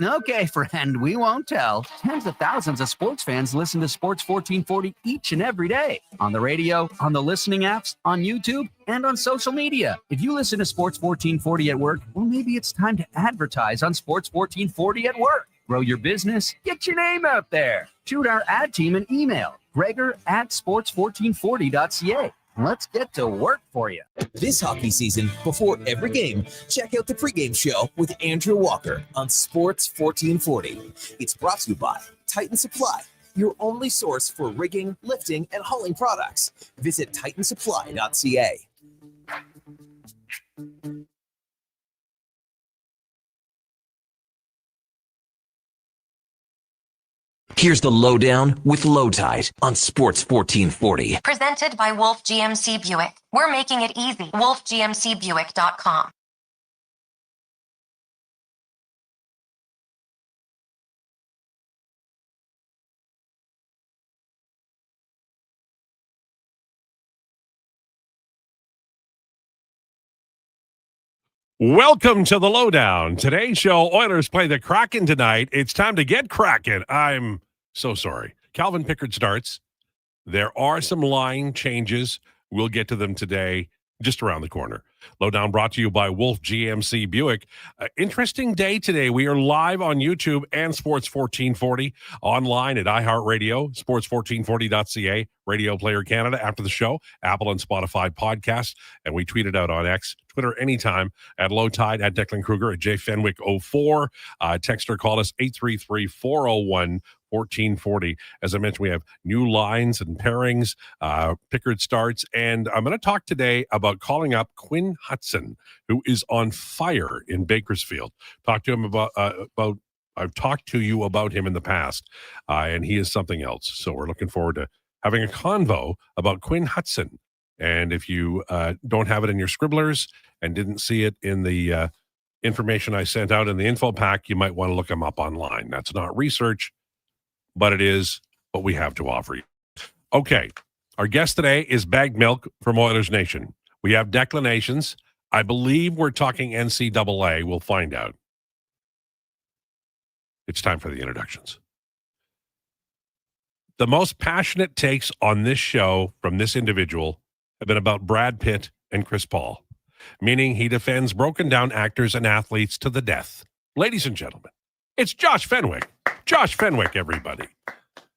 Okay, friend, we won't tell. Tens of thousands of sports fans listen to Sports 1440 each and every day. On the radio, on the listening apps, on YouTube, and on social media. If you listen to Sports 1440 at work, well, maybe it's time to advertise on Sports 1440 at work. Grow your business, get your name out there. Shoot our ad team an email, Gregor@sports1440.ca. Let's get to work for you. This hockey season, before every game, check out the pregame show with Andrew Walker on Sports 1440. It's brought to you by Titan Supply, your only source for rigging, lifting, and hauling products. Visit titansupply.ca. Here's the Lowdown with Lowetide on Sports 1440. Presented by Wolf GMC Buick. We're making it easy. WolfGMCBuick.com. Welcome to the Lowdown. Today's show, Oilers play the Kraken tonight. It's time to get Kraken. I'm so sorry. Calvin Pickard starts. There are some line changes. We'll get to them today, just around the corner. Lowdown brought to you by Wolf GMC Buick. Interesting day today. We are live on YouTube and Sports 1440, online at iHeartRadio, sports1440.ca, Radio Player Canada after the show, Apple and Spotify podcasts, and we tweet it out on X, Twitter anytime at Lowetide, at Declan Krueger, at JFenwick04. Text or call us 833-401-1440. As I mentioned, we have new lines and pairings. Pickard starts, and I'm going to talk today about calling up Quinn Hutson, who is on fire in Bakersfield. Talk to him about I've talked to you about him in the past, and he is something else. So we're looking forward to having a convo about Quinn Hutson. And if you don't have it in your scribblers and didn't see it in the information I sent out in the info pack, you might want to look him up online. That's not research, but it is what we have to offer you. Okay, our guest today is Bagged Milk from Oilers Nation. We have declinations. I believe we're talking NCAA. We'll find out. It's time for the introductions. The most passionate takes on this show from this individual have been about Brad Pitt and Chris Paul, meaning he defends broken down actors and athletes to the death. Ladies and gentlemen, it's Josh Fenwick. Josh Fenwick, everybody.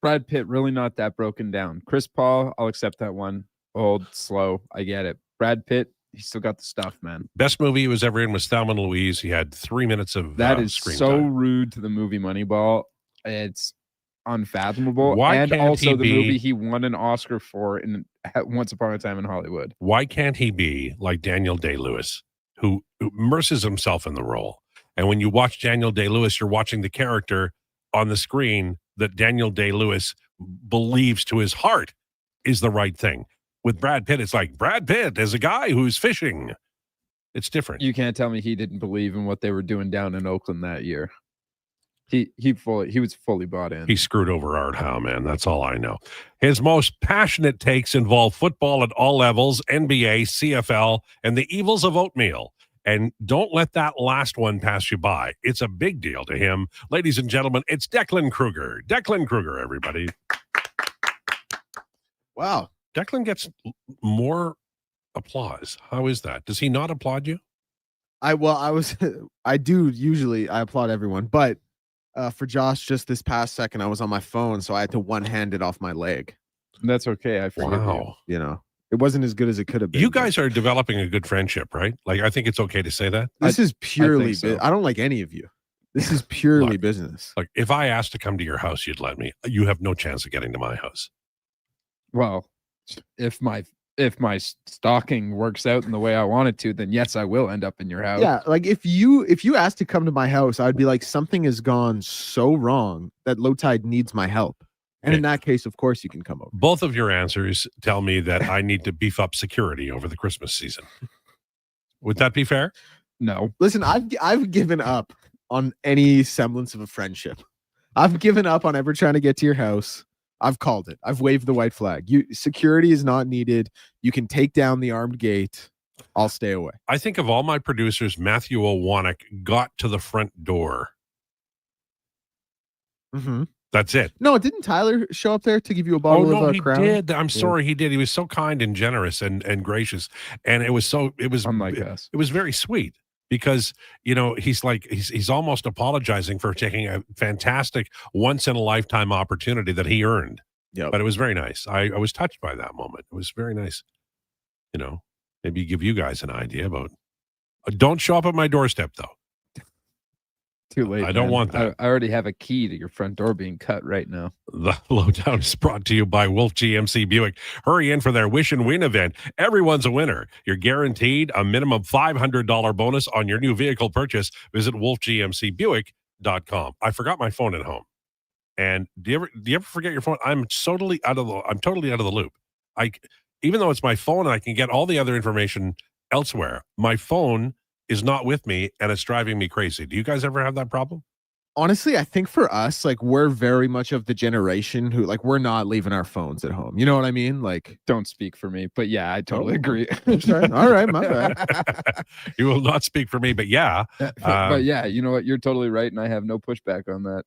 Brad Pitt, really not that broken down. Chris Paul, I'll accept that one. Old, slow, I get it. Brad Pitt, he still got the stuff, man. Best movie he was ever in was Thelma and Louise. He had 3 minutes of that is screen so time. rude to the movie Moneyball. It's unfathomable. Why and can't also he the be- movie he won an Oscar for in Once Upon a Time in Hollywood. Why can't he be like Daniel Day-Lewis, who immerses himself in the role? And when you watch Daniel Day-Lewis, you're watching the character on the screen that Daniel Day-Lewis believes to his heart is the right thing. With Brad Pitt, it's like Brad Pitt is a guy who's fishing. It's different. You can't tell me he didn't believe in what they were doing down in Oakland that year. He was fully bought in. He screwed over Art Howe, man. That's all I know. His most passionate takes involve football at all levels, NBA, CFL, and the evils of oatmeal. And don't let that last one pass you by. It's a big deal to him. Ladies and gentlemen, it's Declan Krueger. Declan Krueger, everybody. Wow. Declan gets more applause. How is that? Does he not applaud you? I do usually, I applaud everyone, but for Josh, just this past second, I was on my phone, so I had to one-hand it off my leg. That's okay. I forgive Wow. You know, it wasn't as good as it could have been. You guys are developing a good friendship, right? Like, I think it's okay to say that. This is purely, so. I don't like any of you. This is purely Look. business. Like, if I asked to come to your house, you'd let me. You have no chance of getting to my house. Well, if my stalking works out in the way I want it to, then yes, I will end up in your house. Yeah, like if you asked to come to my house, I'd be like, something has gone so wrong that Lowetide needs my help. And Okay. in that case, of course, you can come over. Both of your answers tell me that I need to beef up security over the Christmas season. Would that be fair? No. Listen, I've given up on any semblance of a friendship. I've given up on ever trying to get to your house. I've called it. I've waved the white flag. Security is not needed. You can take down the armed gate. I'll stay away. I think of all my producers, Matthew Owanek got to the front door Mhm. That's it. No, didn't Tyler show up there to give you a bottle no, of he Crown? did. I'm sorry, he did. He was so kind and generous and gracious, and it was Unlike us. it was very sweet because he's almost apologizing for taking a fantastic once in a lifetime opportunity that he earned. Yep. But it was very nice. I was touched by that moment. It was very nice. Maybe give you guys an idea about. Don't show up at my doorstep though. Too late. I don't want that. I already have a key to your front door being cut right now. The Lowdown is brought to you by Wolf GMC Buick. Hurry in for their Wish and Win event. Everyone's a winner. You're guaranteed a minimum $500 bonus on your new vehicle purchase. Visit wolfgmcbuick.com. I forgot my phone at home. And do you ever forget your phone? I'm totally out of the loop. Even though it's my phone and I can get all the other information elsewhere, my phone is not with me and it's driving me crazy. Do you guys ever have that problem? Honestly, I think for us, like, we're very much of the generation who, like, we're not leaving our phones at home. You know what I mean? Like, don't speak for me, but yeah, I totally agree. Okay. All right, my bad. You will not speak for me, but yeah. But yeah, you know what? You're totally right, and I have no pushback on that.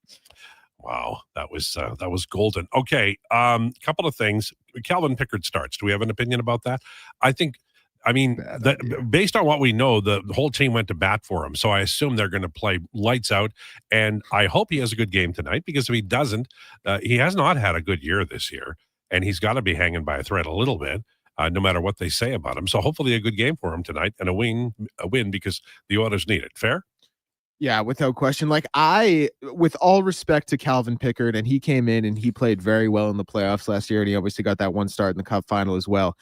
Wow, that was golden. Okay, couple of things. Calvin Pickard starts. Do we have an opinion about that? Based on what we know, the whole team went to bat for him. So I assume they're going to play lights out. And I hope he has a good game tonight, because if he doesn't, he has not had a good year this year. And he's got to be hanging by a thread a little bit, no matter what they say about him. So hopefully a good game for him tonight and a win because the Oilers need it. Fair? Yeah, without question. Like, with all respect to Calvin Pickard, and he came in and he played very well in the playoffs last year, and he obviously got that one start in the Cup final as well.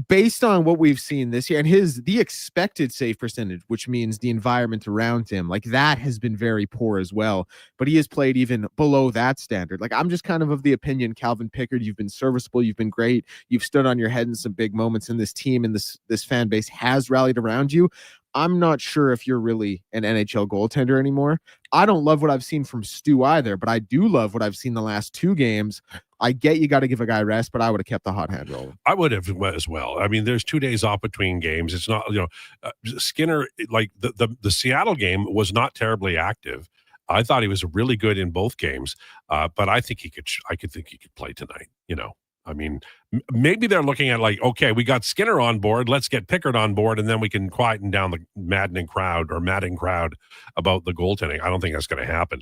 Based on what we've seen this year and the expected save percentage, which means the environment around him, like, that has been very poor as well. But he has played even below that standard. Like, I'm just kind of the opinion, Calvin Pickard, you've been serviceable, you've been great, you've stood on your head in some big moments, and this team and this fan base has rallied around you. I'm not sure if you're really an NHL goaltender anymore. I don't love what I've seen from Stu either, but I do love what I've seen the last two games. I get you got to give a guy rest, but I would have kept the hot hand rolling. I would have as well. I mean, there's 2 days off between games. It's not, Skinner, like the Seattle game was not terribly active. I thought he was really good in both games, but I think I could think he could play tonight. I mean, maybe they're looking at like, okay, we got Skinner on board. Let's get Pickard on board, and then we can quieten down the madding crowd about the goaltending. I don't think that's going to happen.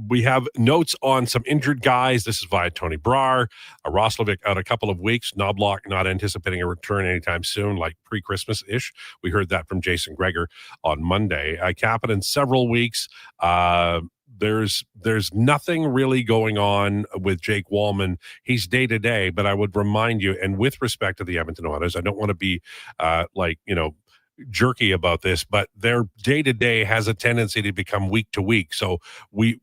We have notes on some injured guys. This is via Tony Brar. Roslovic out a couple of weeks. Knobloch not anticipating a return anytime soon, like pre-Christmas-ish. We heard that from Jason Gregor on Monday. Kapanen several weeks. There's nothing really going on with Jake Wallman. He's day-to-day, but I would remind you, and with respect to the Edmonton Oilers, I don't want to be jerky about this, but their day-to-day has a tendency to become week-to-week. So we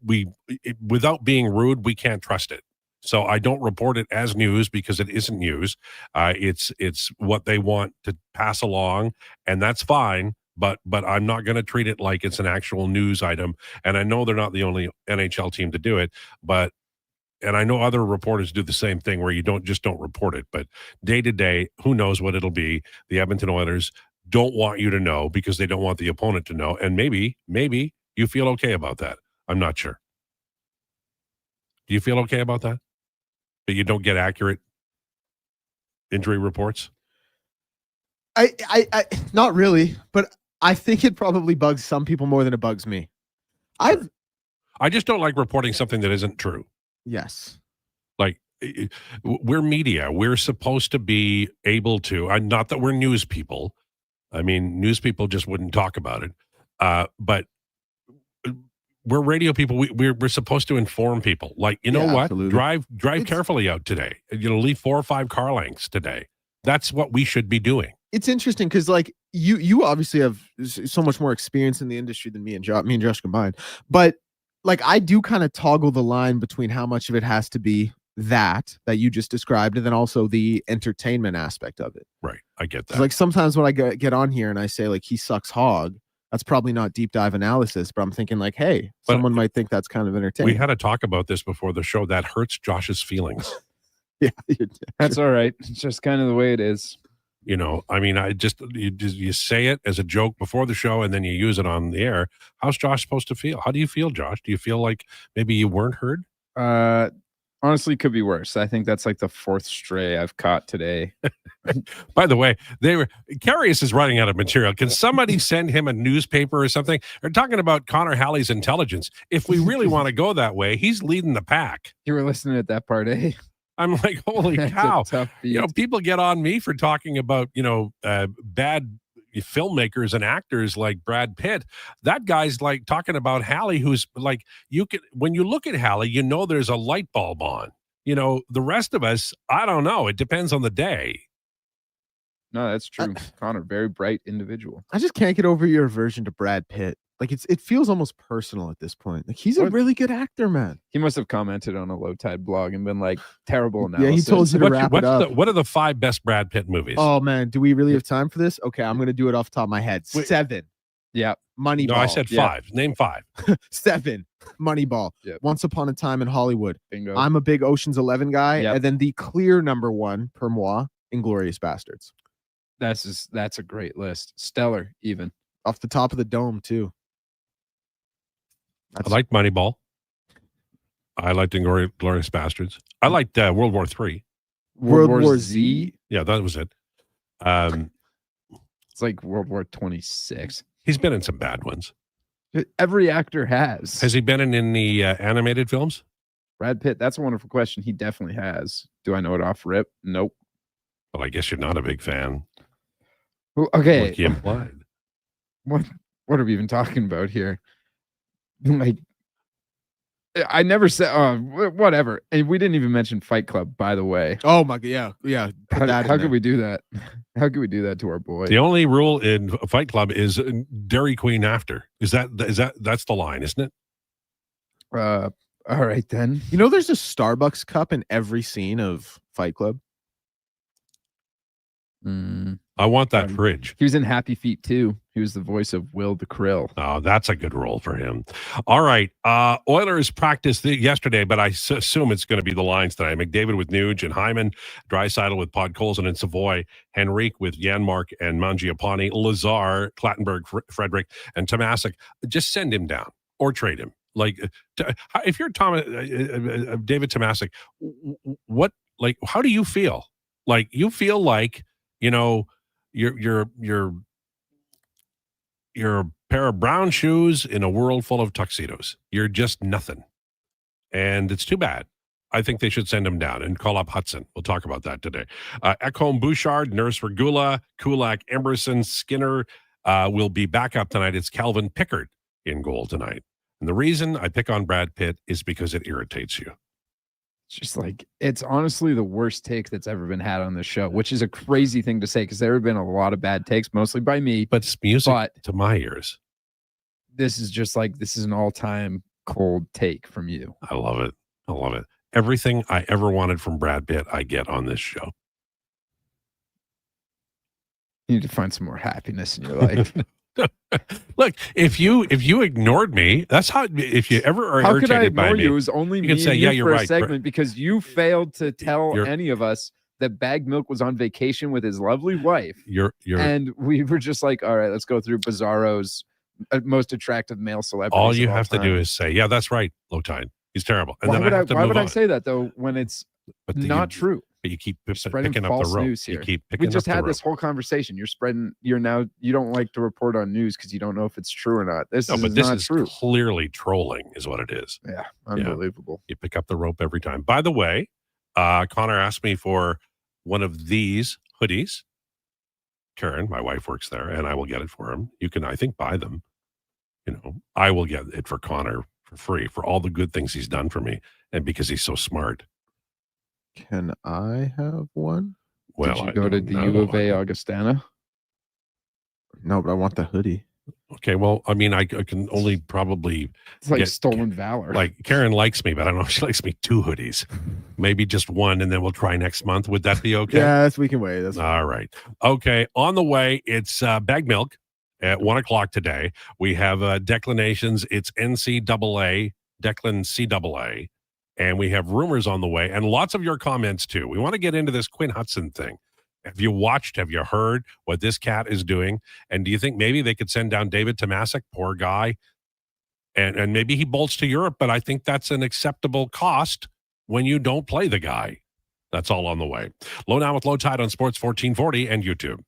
without being rude, we can't trust it. So I don't report it as news because it isn't news. It's what they want to pass along, and that's fine. But I'm not going to treat it like it's an actual news item. And I know they're not the only NHL team to do it, and I know other reporters do the same thing where you don't report it. But day to day, who knows what it'll be? The Edmonton Oilers don't want you to know because they don't want the opponent to know. And maybe you feel okay about that. I'm not sure. Do you feel okay about that? That you don't get accurate injury reports? I not really, but I think it probably bugs some people more than it bugs me. I just don't like reporting something that isn't true. Yes. Like, we're media. We're supposed to be able to, not that we're news people. I mean, news people just wouldn't talk about it. But we're radio people. We're supposed to inform people. Like, you know what? Absolutely. Drive carefully out today. Leave 4 or 5 car lengths today. That's what we should be doing. It's interesting because, like, you obviously have so much more experience in the industry than me and Josh combined. But, like, I do kind of toggle the line between how much of it has to be that you just described, and then also the entertainment aspect of it. Right. I get that. Like, sometimes when I get on here and I say, like, he sucks hog, that's probably not deep dive analysis, but I'm thinking, like, hey, someone might think that's kind of entertaining. We had a talk about this before the show. That hurts Josh's feelings. Yeah. That's all right. It's just kind of the way it is. You know, I mean, you say it as a joke before the show and then you use it on the air. How's Josh supposed to feel? How do you feel, Josh? Do you feel like maybe you weren't heard? Honestly, could be worse. I think that's like the 4th stray I've caught today. By the way, Carius is running out of material. Can somebody send him a newspaper or something? They're talking about Connor Halley's intelligence. If we really want to go that way, he's leading the pack. You were listening at that part, eh? I'm like, holy That's a cow. tough beat. You know, people get on me for talking about, bad filmmakers and actors like Brad Pitt. That guy's like talking about Halley, who's like, when you look at Halley, you know there's a light bulb on. You know, the rest of us, I don't know. It depends on the day. No, that's true. Connor, very bright individual. I just can't get over your aversion to Brad Pitt. Like it feels almost personal at this point. Like he's a really good actor, man. He must have commented on a Lowetide blog and been like, terrible analysis. Yeah, he told you to wrap it up. What are the 5 best Brad Pitt movies? Oh man, do we really have time for this? Okay, I'm gonna do it off the top of my head. 7. Yeah. Moneyball. No, I said 5. Name 5. 7. Moneyball. Yep. Once Upon a Time in Hollywood. Bingo. I'm a big Ocean's 11 guy, Yep. and then the clear number 1 per moi, Inglourious Bastards. That's a great list. Stellar, even. Off the top of the dome too. I liked Moneyball. I liked Inglourious Bastards. I liked World War III. World War Z. Yeah, that was it. It's like World War 26. He's been in some bad ones. Every actor has. Has he been in the animated films? Brad Pitt, that's a wonderful question. He definitely has. Do I know it off rip? Nope. Well, I guess you're not a big fan. Well, okay. Like he implied. What are we even talking about here? Like, I never said, whatever. And we didn't even mention Fight Club, by the way. Oh my god, yeah. How could we do that? How could we do that to our boy? The only rule in Fight Club is Dairy Queen after. That's the line, isn't it? All right then. You know, there's a Starbucks cup in every scene of Fight Club. I want that fridge. He was in Happy Feet too. He was the voice of Will the Krill. Oh, that's a good role for him. All right. Oilers practiced yesterday, but I assume it's going to be the lines tonight. McDavid with Nuge and Hyman, Draisaitl with Podkolzin and Savoy, Henrique with Janmark and Mangiapane, Lazar, Clattenburg, Frederick, and Tomasic. Just send him down or trade him. Like, if you're David Tomasic, how do you feel? Like, you feel like, you're a pair of brown shoes in a world full of tuxedos. You're just nothing. And it's too bad. I think they should send him down and call up Hudson. We'll talk about that today. Ekholm, Bouchard, Nurse Regula, Kulak, Emerson, Skinner will be back up tonight. It's Calvin Pickard in goal tonight. And the reason I pick on Brad Pitt is because it irritates you. It's just like, it's honestly the worst take that's ever been had on this show, which is a crazy thing to say because there have been a lot of bad takes, mostly by me. But it's music to my ears. This is just like, this is an all-time cold take from you. I love it. I love it. Everything I ever wanted from Brad Pitt, I get on this show. You need to find some more happiness in your life. Look, if you ignored me, that's how. If you ever are how irritated could I ignore by me, you? It was only you me can say, and "Yeah, you you're for right." a segment because you failed to tell You're- any of us that Bag Milk was on vacation with his lovely wife, You're and we were just like, "All right, let's go through Bizarro's most attractive male celebrity." all you have to do is say, "Yeah, that's right, Lowetide. He's terrible." And Why then would I have to why move would I on. say that though when it's But not true? But you keep Spreading picking up false the rope. news here. You keep picking We just up the had this rope. whole conversation. You don't like to report on news because you don't know if it's true or not. This No, is but this not is true. clearly trolling, is what it is. Yeah, unbelievable. You pick up the rope every time. By the way, Connor asked me for one of these hoodies. Karen, my wife, works there, and I will get it for him. You can, I think, buy them. I will get it for Connor for free for all the good things he's done for me, and because he's so smart. Can I have one? Well, Did you I go to don't the know. U of A Augustana? No, but I want the hoodie. Okay, well, I mean, I can only probably It's like get- stolen valor. like Karen likes me, but I don't know if she likes me 2 hoodies. Maybe just one, and then we'll try next month. Would that be okay? Yeah, we can wait. That's All right. Okay. On the way, it's Bag Milk at 1:00 today. We have declinations. It's NCAA, Declan CAA. And we have rumors on the way and lots of your comments too. We want to get into this Quinn Hudson thing. Have you watched? Have you heard what this cat is doing? And do you think maybe they could send down David Tomasic, poor guy, and maybe he bolts to Europe? But I think that's an acceptable cost when you don't play the guy. That's all on the way. Lowdown with Lowetide on Sports 1440 and YouTube.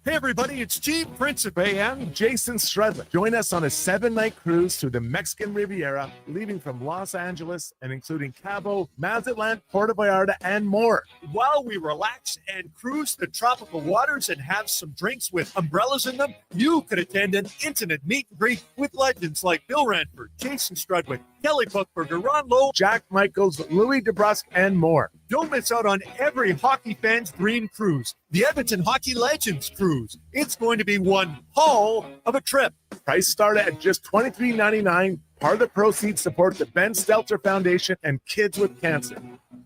Hey everybody, it's Chief Principe and Jason Stradlin. Join us on a 7-night cruise through the Mexican Riviera, leaving from Los Angeles and including Cabo, Mazatlan, Puerto Vallarta, and more. While we relax and cruise the tropical waters and have some drinks with umbrellas in them, you could attend an intimate meet and greet with legends like Bill Ranford, Jason Strudwick, Kelly Buchberger, Ron Lowe, Jack Michaels, Louis DeBrusque, and more. Don't miss out on every hockey fan's dream cruise, the Edmonton Hockey Legends Cruise. It's going to be one hell of a trip. Price start at just $23.99. Part of the proceeds support the Ben Stelter Foundation and Kids with Cancer.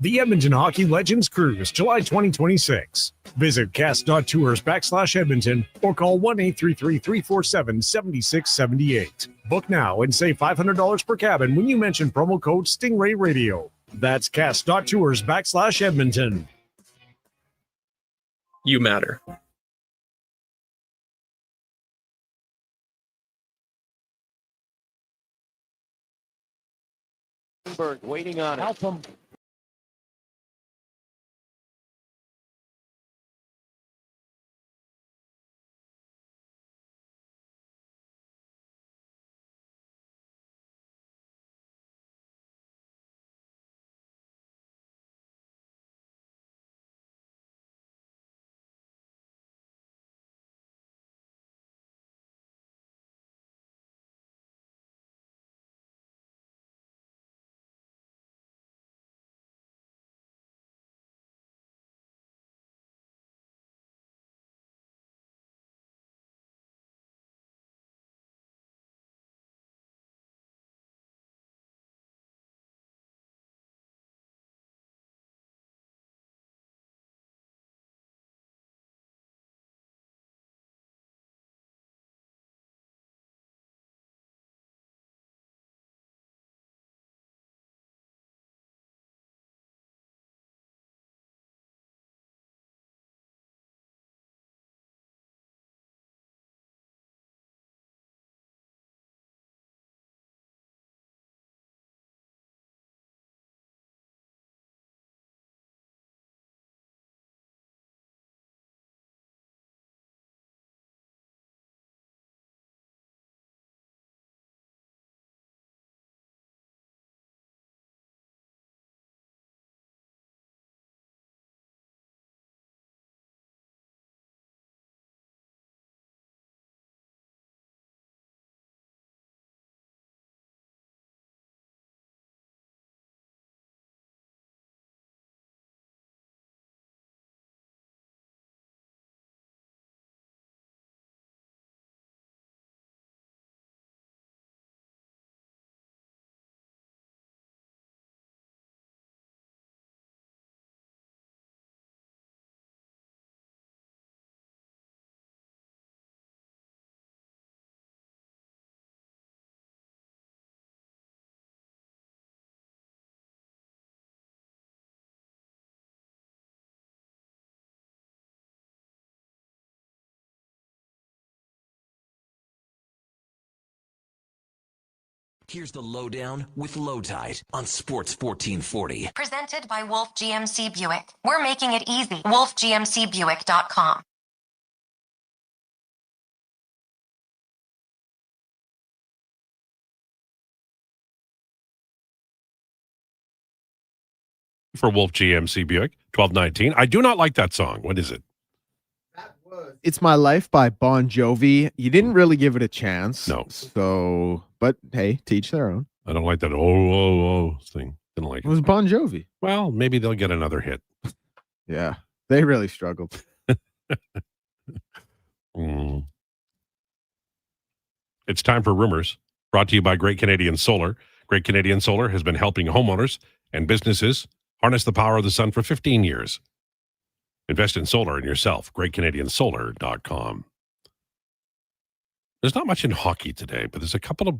The Edmonton Hockey Legends Cruise, July 2026. Visit cast.tours/Edmonton or call 1-833-347-7678. Book now and save $500 per cabin when you mention promo code Stingray Radio. That's cast.tours/Edmonton. You matter. Waiting on it. Help him. Here's the Lowdown with Lowetide on Sports 1440. Presented by Wolf GMC Buick. We're making it easy. WolfGMCBuick.com. For Wolf GMC Buick, 1219. I do not like that song. What is it? It's My Life by Bon Jovi. You didn't really give it a chance. No. So, but hey, teach their own. I don't like that oh thing. Didn't like It was Bon Jovi. Well, maybe they'll get another hit. Yeah, they really struggled. It's time for Rumors, brought to you by Great Canadian Solar. Great Canadian Solar has been helping homeowners and businesses harness the power of the sun for 15 years. Invest in solar in yourself. GreatCanadianSolar.com. There's not much in hockey today, but there's a couple of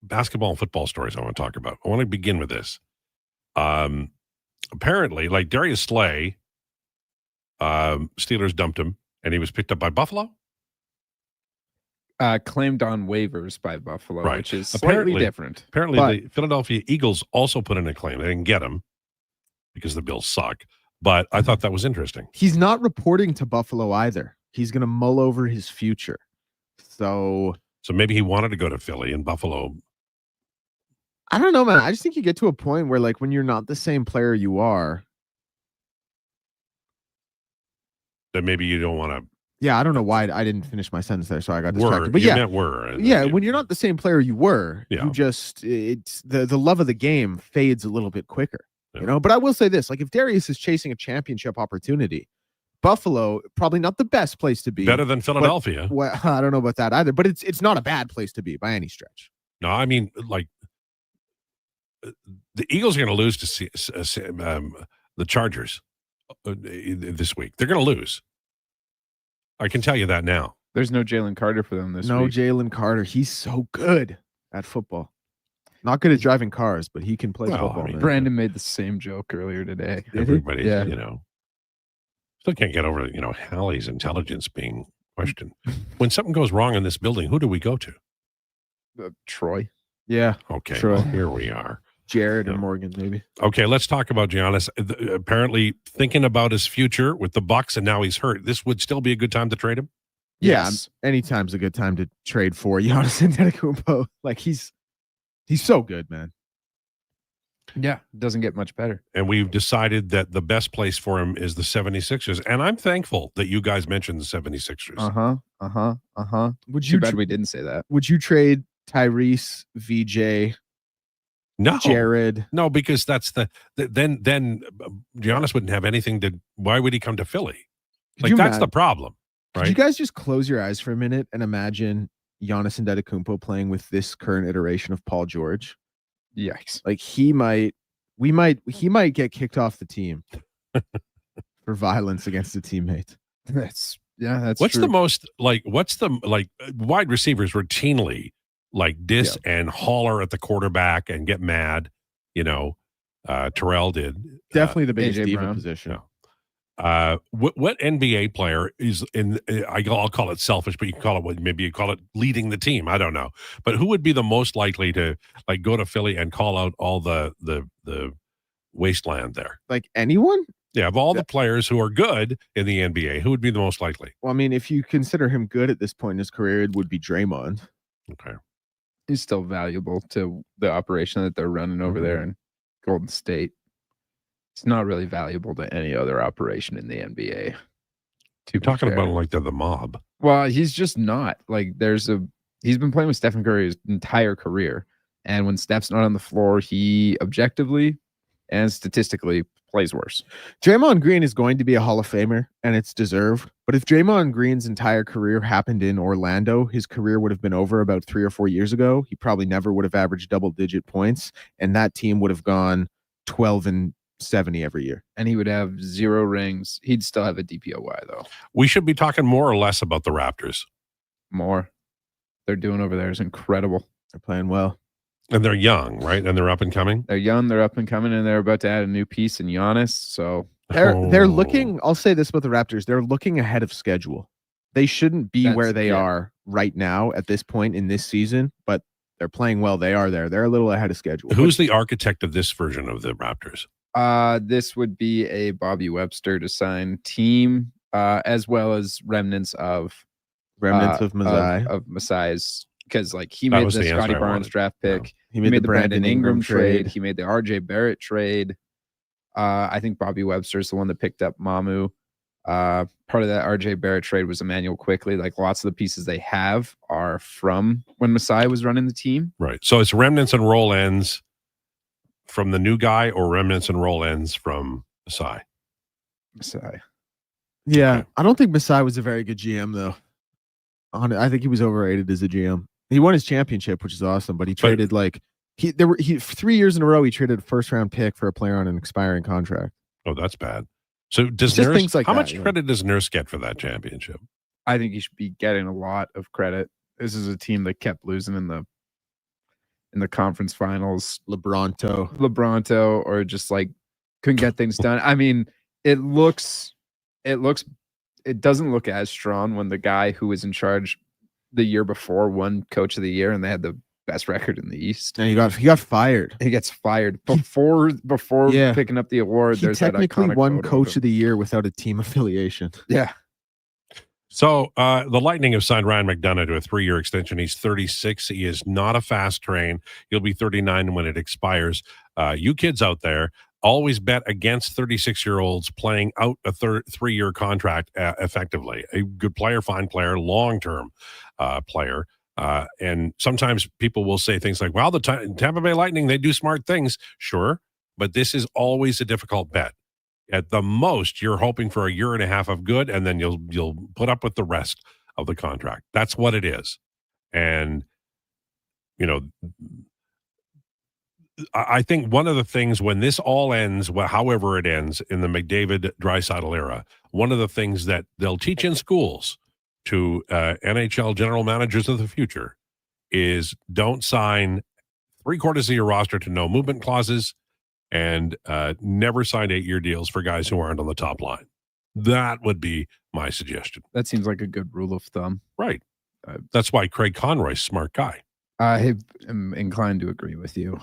basketball and football stories I want to talk about. I want to begin with this. Apparently, like Darius Slay Steelers dumped him, and he was picked up by Buffalo. Claimed on waivers by Buffalo, Right. which is slightly different. Apparently, But- the Philadelphia Eagles also put in a claim. They didn't get him because the Bills suck. But I thought that was interesting. He's not reporting to Buffalo either. He's going to mull over his future. So maybe he wanted to go to Philly, and Buffalo. I don't know, man. I just think you get to a point where, like, when you're not the same player you are. That maybe you don't want to. Yeah, I don't know why I didn't finish my sentence there, so I got Were, distracted. But you yeah, meant were. and- yeah, when you're not the same player you were, Yeah. you just it's the love of the game fades a little bit quicker, Yeah. you know. But I will say this: like, if Darius is chasing a championship opportunity, Buffalo probably not the best place to be. better than Philadelphia. Well, I don't know about that either, but it's not a bad place to be by any stretch. No, I mean, like, the Eagles are going to lose to the Chargers this week. They're going to lose. I can tell you that now. There's no Jalen Carter for them this No week. Jalen Carter. He's so good at football. Not good at driving cars, but he can play Well, football. I mean, man. Brandon made the same joke earlier today. Everybody, Yeah. still can't get over, Hallie's intelligence being questioned. When something goes wrong in this building, who do we go to? Troy. Yeah, Okay, Sure. well, here we are. Jared Yeah. and Morgan, maybe. Okay, let's talk about Giannis. Apparently thinking about his future with the Bucks, and now he's hurt. This would still be a good time to trade him. Yeah, Yes. anytime's a good time to trade for Giannis Antetokounmpo. Like, he's so good, man. Yeah, doesn't get much better. And we've decided that the best place for him is the 76ers. And I'm thankful that you guys mentioned the 76ers. Would Too you bad we didn't say that. would you trade Tyrese, VJ, No, Jared? no, because that's then Giannis wouldn't have anything to. Why would he come to Philly? Could Like, you that's the imagine- problem, Could you right? guys just close your eyes for a minute and imagine Giannis Antetokounmpo playing with this current iteration of Paul George? Yikes. Like, he might get kicked off the team for violence against a teammate. That's What's true. the most wide receivers routinely diss and holler at the quarterback and get mad? Terrell did. Definitely the biggest AJ diva Brown. position. What NBA player is in? I'll call it selfish, but you can call it maybe you call it leading the team. I don't know, but who would be the most likely to go to Philly and call out all the wasteland there? Like, anyone? Yeah, of all the players who are good in the NBA, who would be the most likely? Well, I mean, if you consider him good at this point in his career, it would be Draymond. Okay, He's still valuable to the operation that they're running over there in Golden State. It's not really valuable to any other operation in the NBA. you're talking about like they're the mob. Well, he's just not. Like, he's been playing with Stephen Curry his entire career. And when Steph's not on the floor, he objectively and statistically plays worse. Draymond Green is going to be a Hall of Famer, and it's deserved. But if Draymond Green's entire career happened in Orlando, his career would have been over about 3 or 4 years ago. He probably never would have averaged double-digit points, and that team would have gone 12-70 every year. And he would have 0 rings. He'd still have a DPOY, though. We should be talking more or less about the Raptors, More. They're doing over there is incredible. They're playing well. and they're young, right? And they're up and coming. They're young, they're up and coming, and they're about to add a new piece in Giannis. So They're looking, I'll say this about the Raptors, they're looking ahead of schedule. They shouldn't be where they are right now at this point in this season, but they're playing well. They are there. They're a little ahead of schedule. Who's the architect of this version of the Raptors? this would be a Bobby Webster to sign team, as well as remnants of Masai. of Masai's, because like he That made was the the answer Scotty I Barnes wanted. draft pick. Yeah. He He made the Brandon Ingram trade. He made the RJ Barrett trade. I think Bobby Webster's the one that picked up Mamu. Part of that RJ Barrett trade was Emmanuel Quickly. Like lots of the pieces they have are from when Masai was running the team. Right. So it's remnants and roll ends from the new guy, or remnants and roll ends from Masai. Masai. Yeah, Okay. I don't think Masai was a very good GM though. I think he was overrated as a GM. He won his championship, which is awesome, but he traded he 3 years in a row he traded a first round pick for a player on an expiring contract. Oh, that's bad. So does Just Nurse, things like how that, much yeah. credit does Nurse get for that championship? I think he should be getting a lot of credit. This is a team that kept losing in the conference finals. LeBronto. LeBronto, or just like couldn't get things done. I mean, it looks it doesn't look as strong when the guy who was in charge the year before won Coach of the Year and they had the best record in the East. And he got fired. He gets fired before Yeah. picking up the award. He There's that technically iconic won photo Coach him. of the Year without a team affiliation. Yeah. So the Lightning have signed Ryan McDonough to a 3-year extension. He's 36. He is not a fast train. He'll be 39 when it expires. You kids out there, always bet against 36-year-olds playing out a 3-year contract effectively. A good player, fine player, long-term player. And sometimes people will say things like, well, the Tampa Bay Lightning, they do smart things. Sure, but this is always a difficult bet. At the most, you're hoping for a year and a half of good, and then you'll put up with the rest of the contract. That's what it is. And, you know, I think one of the things when this all ends, however it ends in the McDavid Draisaitl era, one of the things that they'll teach in schools to NHL general managers of the future is don't sign 3/4 of your roster to no movement clauses, and never sign 8-year deals for guys who aren't on the top line. That would be my suggestion. That seems like a good rule of thumb. Right. That's why Craig Conroy's a smart guy. I am inclined to agree with you.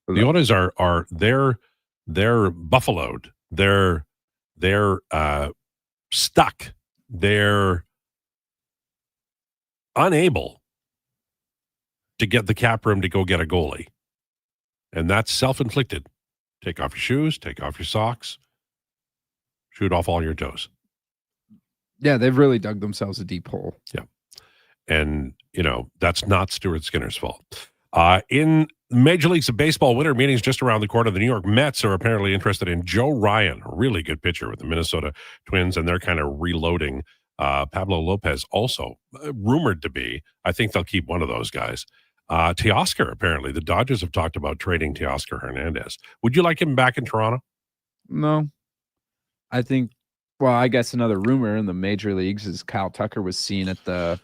The Oilers are they're buffaloed. They're stuck. They're unable to get the cap room to go get a goalie. And that's self-inflicted. Take off your shoes, take off your socks, shoot off all your toes. Yeah, they've really dug themselves a deep hole. Yeah. And, you know, that's not Stuart Skinner's fault. In Major Leagues of Baseball winter meetings just around the corner, the New York Mets are apparently interested in Joe Ryan, a really good pitcher with the Minnesota Twins, and they're kind of reloading. Pablo Lopez also rumored to be. I think they'll keep one of those guys. Teoscar, apparently. The Dodgers have talked about trading Teoscar Hernandez. Would you like him back in Toronto? No. I think, well, I guess another rumor in the major leagues is Kyle Tucker was seen at the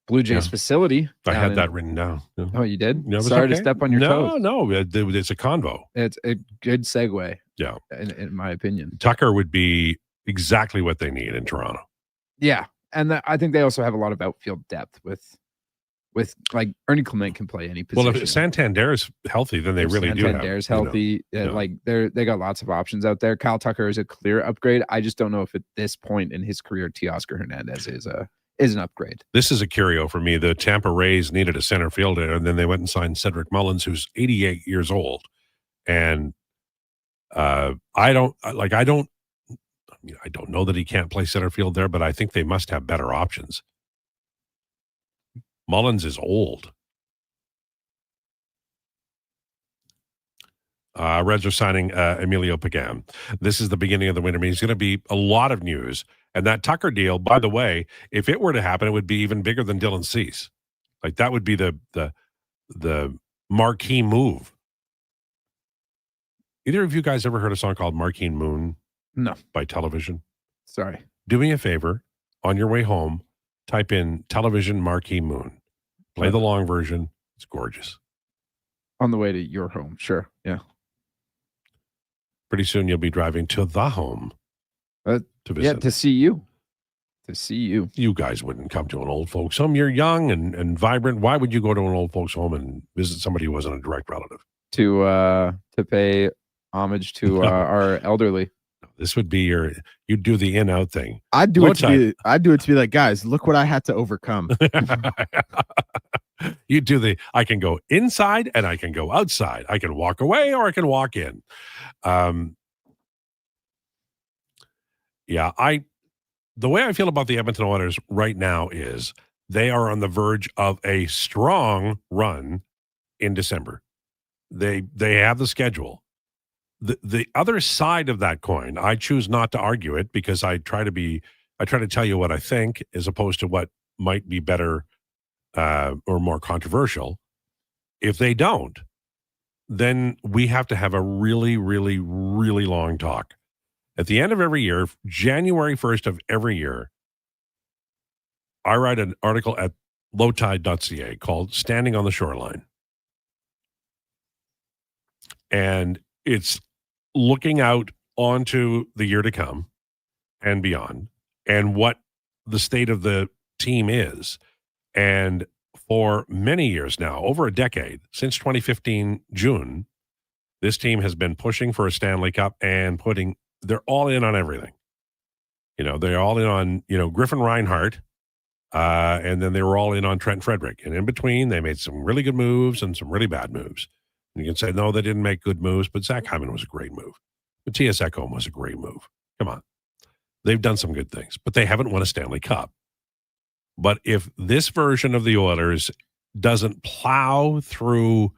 Blue Jays facility. I had that written down. Yeah. Oh, you did? Yeah, Sorry okay. to step on your toes. No, it's a convo. It's a good segue. Yeah. In my opinion. Tucker would be exactly what they need in Toronto. Yeah. And I think they also have a lot of outfield depth with like Ernie Clement can play any position. Well, if Santander is healthy, then they really do have. Santander's healthy. You know, like they got lots of options out there. Kyle Tucker is a clear upgrade. I just don't know if at this point in his career, Teoscar Hernandez is an upgrade. This is a curio for me. The Tampa Rays needed a center fielder, and then they went and signed Cedric Mullins, who's 88 years old. And I don't know that he can't play center field there, but I think they must have better options. Mullins is old. Reds are signing Emilio Pagan. This is the beginning of the winter meeting. It's going to be a lot of news. And that Tucker deal, by the way, if it were to happen, it would be even bigger than Dylan Cease. Like that would be the marquee move. Either of you guys ever heard a song called Marquee Moon? No. By Television? Sorry. Do me a favor. On your way home, type in Television Marquee Moon. Play the long version. It's gorgeous. On the way to your home. Sure. Yeah. Pretty soon you'll be driving to the home to visit. Yeah, to see you. To see you. You guys wouldn't come to an old folks home. You're young and vibrant. Why would you go to an old folks home and visit somebody who wasn't a direct relative? To pay homage to our elderly. This would be you'd do the in-out thing. I'd do it to be like, guys, look what I had to overcome. You do I can go inside and I can go outside. I can walk away or I can walk in. The way I feel about the Edmonton Oilers right now is they are on the verge of a strong run in December. They have the schedule. The other side of that coin, I choose not to argue it because I try to tell you what I think as opposed to what might be better or more controversial. If they don't, then we have to have a really, really, really long talk. At the end of every year, January 1st of every year, I write an article at lowtide.ca called Standing on the Shoreline. And it's looking out onto the year to come and beyond, and what the state of the team is. And for many years now, over a decade, since 2015 June, this team has been pushing for a Stanley Cup and they're all in on everything. They're all in on, Griffin Reinhart, and then they were all in on Trent Frederick. And in between, they made some really good moves and some really bad moves. And you can say, no, they didn't make good moves, but Zach Hyman was a great move. Matthias Ekholm was a great move. Come on. They've done some good things, but they haven't won a Stanley Cup. But if this version of the Oilers doesn't plow through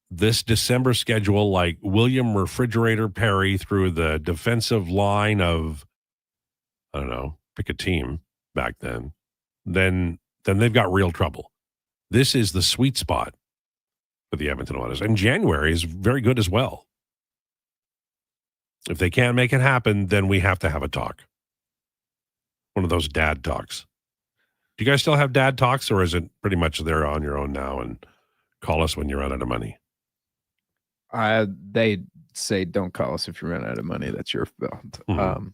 this December schedule like William Refrigerator Perry through the defensive line of, I don't know, pick a team back then they've got real trouble. This is the sweet spot for the Edmonton Oilers. And January is very good as well. If they can't make it happen, then we have to have a talk. One of those dad talks. Do you guys still have dad talks, or is it pretty much they're on your own now and call us when you run out of money? They say don't call us if you run out of money. That's your fault. Mm-hmm.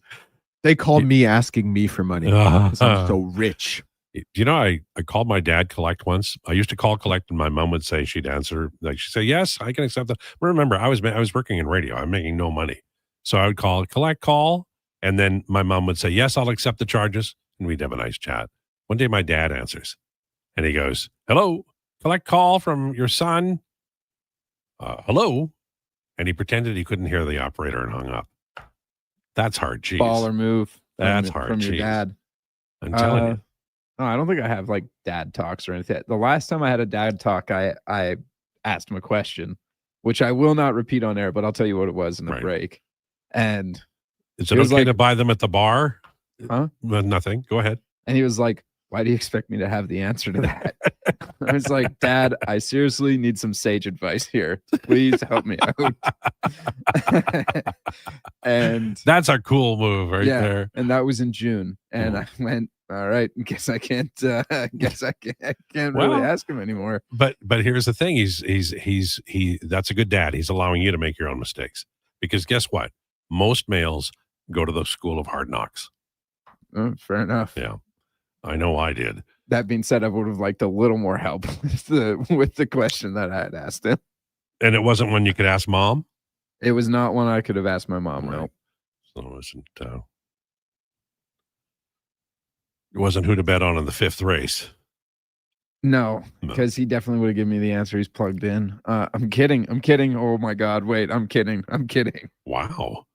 They called me asking me for money because I'm so rich. I called my dad collect once. I used to call collect, and my mom would say she'd answer. Like she'd say, yes, I can accept that. But remember, I was working in radio. I'm making no money. So I would call, and then my mom would say, yes, I'll accept the charges. And we'd have a nice chat. One day my dad answers, and he goes, hello, collect call from your son. Hello. And he pretended he couldn't hear the operator and hung up. That's hard cheese. Baller move. That's hard from cheese. Your dad. I'm telling you. No, I don't think I have like dad talks or anything. The last time I had a dad talk, I asked him a question, which I will not repeat on air, but I'll tell you what it was in the break. And is it okay to buy them at the bar? Huh? Nothing. Go ahead. And he was like, why do you expect me to have the answer to that? I was like, Dad, I seriously need some sage advice here. Please help me out. And that's a cool move there. And that was in June. And I went, all right, guess I can't really ask him anymore. But here's the thing. That's a good dad. He's allowing you to make your own mistakes. Because guess what? Most males go to the school of hard knocks. Oh, fair enough. Yeah. I know I did. That being said, I would have liked a little more help with the question that I had asked him. And it wasn't one you could ask mom? It was not one I could have asked my mom, no. So it wasn't who to bet on in the fifth race. No, because he definitely would have given me the answer. He's plugged in. I'm kidding. Oh my God. Wait, I'm kidding. Wow.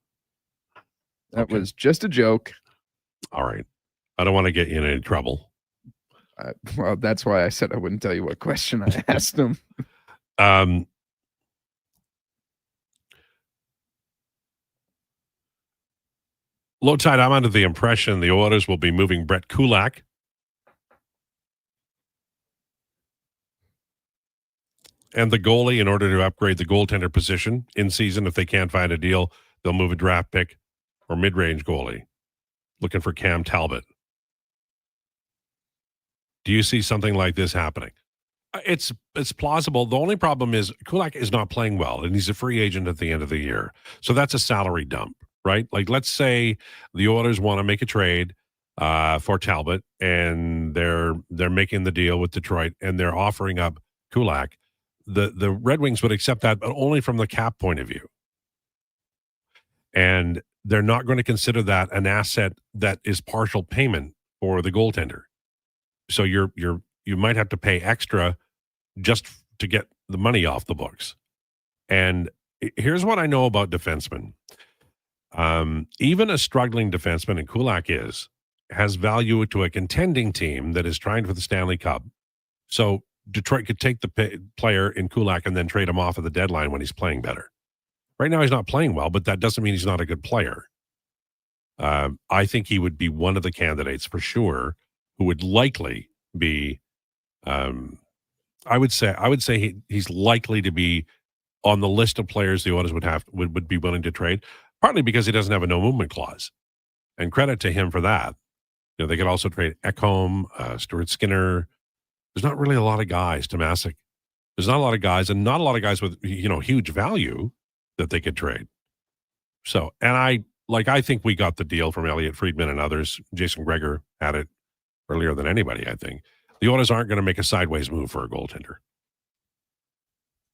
That was just a joke. All right. I don't want to get you in any trouble. Well, that's why I said I wouldn't tell you what question I asked him. Lowetide, I'm under the impression the Oilers will be moving Brett Kulak. And the goalie in order to upgrade the goaltender position in season. If they can't find a deal, they'll move a draft pick or mid-range goalie. Looking for Cam Talbot. Do you see something like this happening? It's plausible. The only problem is Kulak is not playing well, and he's a free agent at the end of the year. So that's a salary dump, right? Like, let's say the Oilers want to make a trade for Talbot, and they're making the deal with Detroit, and they're offering up Kulak. The Red Wings would accept that, but only from the cap point of view. And they're not going to consider that an asset that is partial payment for the goaltender. So you might have to pay extra just to get the money off the books. And here's what I know about defensemen. Even a struggling defenseman, and Kulak has value to a contending team that is trying for the Stanley Cup. So Detroit could take the player in Kulak and then trade him off at the deadline when he's playing better. Right now he's not playing well, but that doesn't mean he's not a good player. I think he would be one of the candidates for sure who would likely be, I would say he's likely to be on the list of players the Oilers would be willing to trade, partly because he doesn't have a no movement clause. And credit to him for that. They could also trade Ekholm, Stuart Skinner. There's not really a lot of guys, Tomasic. There's not a lot of guys, and not a lot of guys with huge value that they could trade. So, and I like I think we got the deal from Elliot Friedman and others. Jason Gregor had it earlier than anybody, I think. The Oilers aren't going to make a sideways move for a goaltender.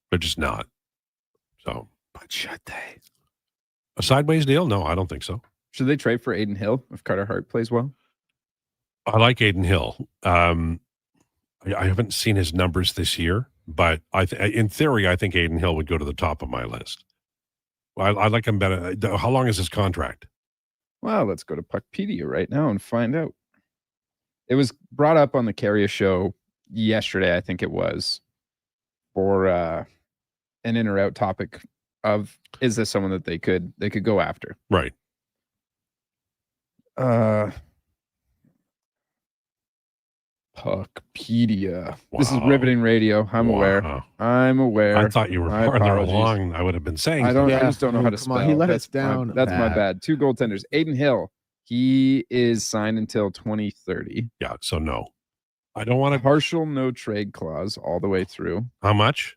They're just not. So, But should they? A sideways deal? No, I don't think so. Should they trade for Aiden Hill if Carter Hart plays well? I like Aiden Hill. I haven't seen his numbers this year, but in theory, I think Aiden Hill would go to the top of my list. I like him better. How long is his contract? Well, let's go to Puckpedia right now and find out. It was brought up on the Carrier show yesterday, I think it was, for an in or out topic of, is this someone that they could go after? Right. Puckpedia. Wow. This is riveting radio. I'm aware. I thought you were farther apologize. along. I would have been saying. I just don't know how to Come spell. on, he let That's us down. That's my bad. 2 goaltenders. Aiden Hill. He is signed until 2030. Yeah. So no, I don't want to. Partial no trade clause all the way through. How much?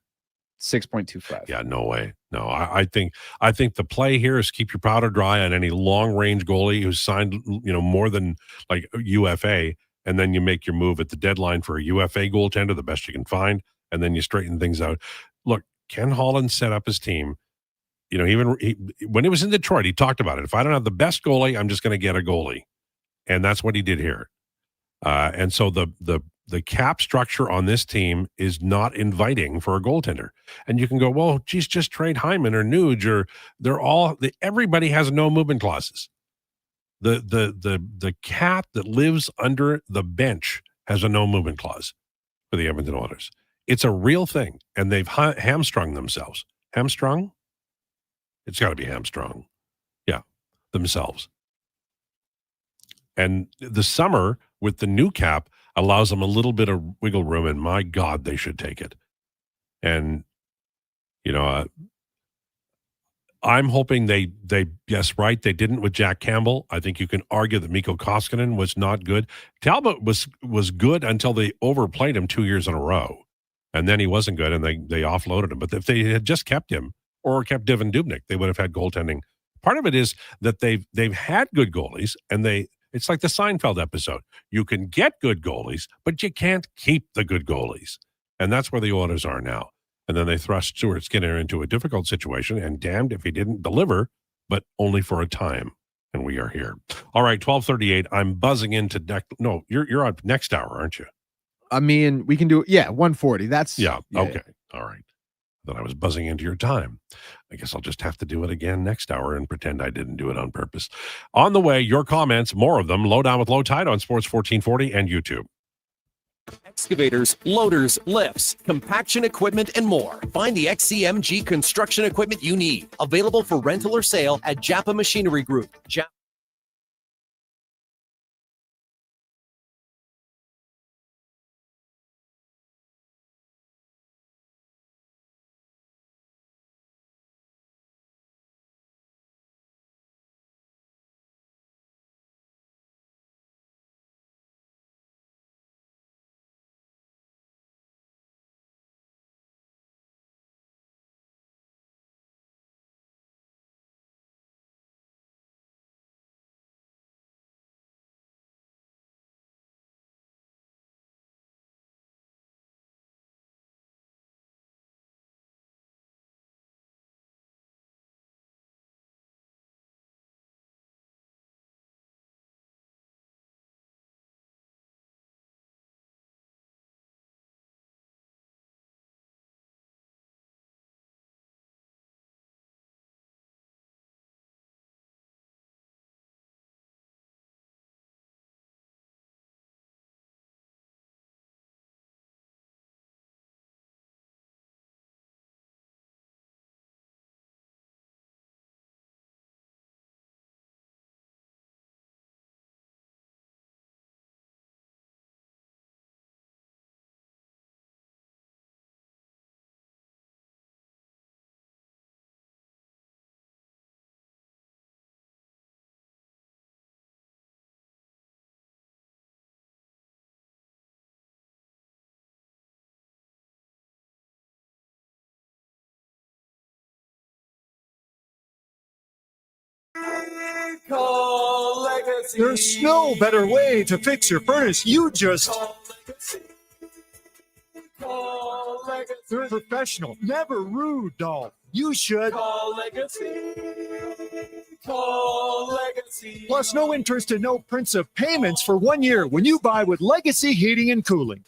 6.25. Yeah. No way. No. I think the play here is keep your powder dry on any long range goalie who's signed, more than like UFA. And then you make your move at the deadline for a UFA goaltender, the best you can find, and then you straighten things out. Look, Ken Holland set up his team. When he was in Detroit, he talked about it. If I don't have the best goalie, I'm just going to get a goalie, and that's what he did here. And so the cap structure on this team is not inviting for a goaltender. And you can go, well, geez, just trade Hyman or Nuge, or everybody has no movement clauses. The cat that lives under the bench has a no movement clause for the Edmonton Oilers. It's a real thing, and they've hamstrung themselves. Hamstrung? It's got to be hamstrung. Yeah, themselves. And the summer with the new cap allows them a little bit of wiggle room, and my God, they should take it. And, I'm hoping they yes, right. They didn't with Jack Campbell. I think you can argue that Mikko Koskinen was not good. Talbot was good until they overplayed him 2 years in a row. And then he wasn't good, and they offloaded him. But if they had just kept him or kept Devin Dubnyk, they would have had goaltending. Part of it is that they've had good goalies, and it's like the Seinfeld episode. You can get good goalies, but you can't keep the good goalies. And that's where the Oilers are now. And then they thrust Stuart Skinner into a difficult situation, and damned if he didn't deliver, but only for a time. And we are here. All right, 12:38. I'm buzzing into no, you're on next hour, aren't you? I mean, we can do it. Yeah, 140. That's yeah. Okay. All right. Then I was buzzing into your time. I guess I'll just have to do it again next hour and pretend I didn't do it on purpose. On the way, your comments, more of them. Lowdown with Lowetide on Sports 1440 and YouTube. Excavators, loaders, lifts, compaction equipment, and more. Find the XCMG construction equipment you need. Available for rental or sale at Japa Machinery Group. There's no better way to fix your furnace. You just... They're professional, never rude, doll. You should call Legacy. Call Legacy. Plus, no interest and no prints of payments for 1 year when you buy with Legacy Heating and Cooling.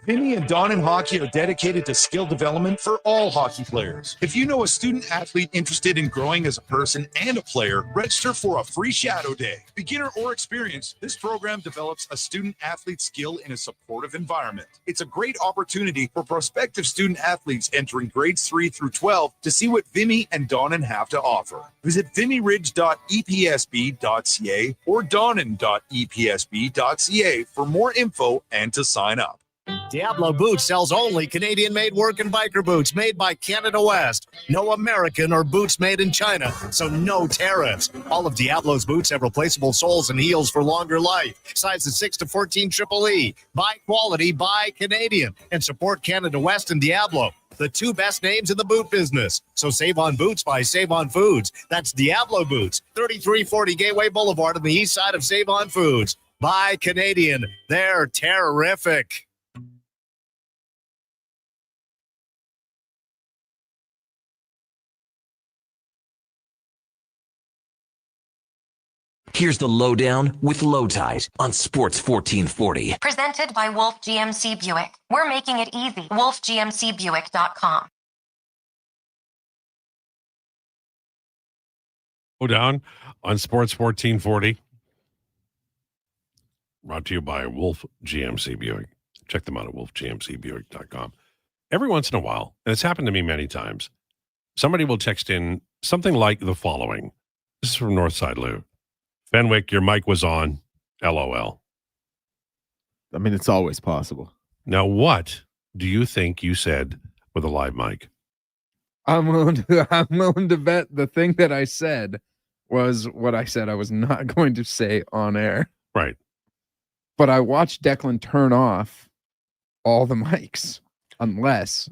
Vinny and Don in Hockey are dedicated to skill development for all hockey players. If you know a student athlete interested in growing as a person and a player, register for a free shadow day. Beginner or experienced, this program develops a student athlete skill in a supportive environment. It's a great opportunity for prospective student athletes entering grades 3 through 12 to see what Vinny and Donnan have to offer. Visit vinnyridge.epsb.ca or donnan.epsb.ca for more info and to sign up. Diablo Boots sells only Canadian-made work and biker boots made by Canada West. No American or boots made in China, so no tariffs. All of Diablo's boots have replaceable soles and heels for longer life. Sizes 6 to 14 EEE. Buy quality, buy Canadian. And support Canada West and Diablo, the two best names in the boot business. So save on boots by Save On Foods. That's Diablo Boots, 3340 Gateway Boulevard on the east side of Save On Foods. Buy Canadian. They're terrific. Here's the Lowdown with Lowetide on Sports 1440. Presented by Wolf GMC Buick. We're making it easy. WolfGMCBuick.com. Lowdown on Sports 1440. Brought to you by Wolf GMC Buick. Check them out at wolfgmcbuick.com. Every once in a while, and it's happened to me many times, somebody will text in something like the following. This is from Northside Lou. Fenwick, your mic was on. LOL. I mean, it's always possible. Now, what do you think you said with a live mic? I'm willing to bet the thing that I said was what I said I was not going to say on air. Right. But I watched Declan turn off all the mics unless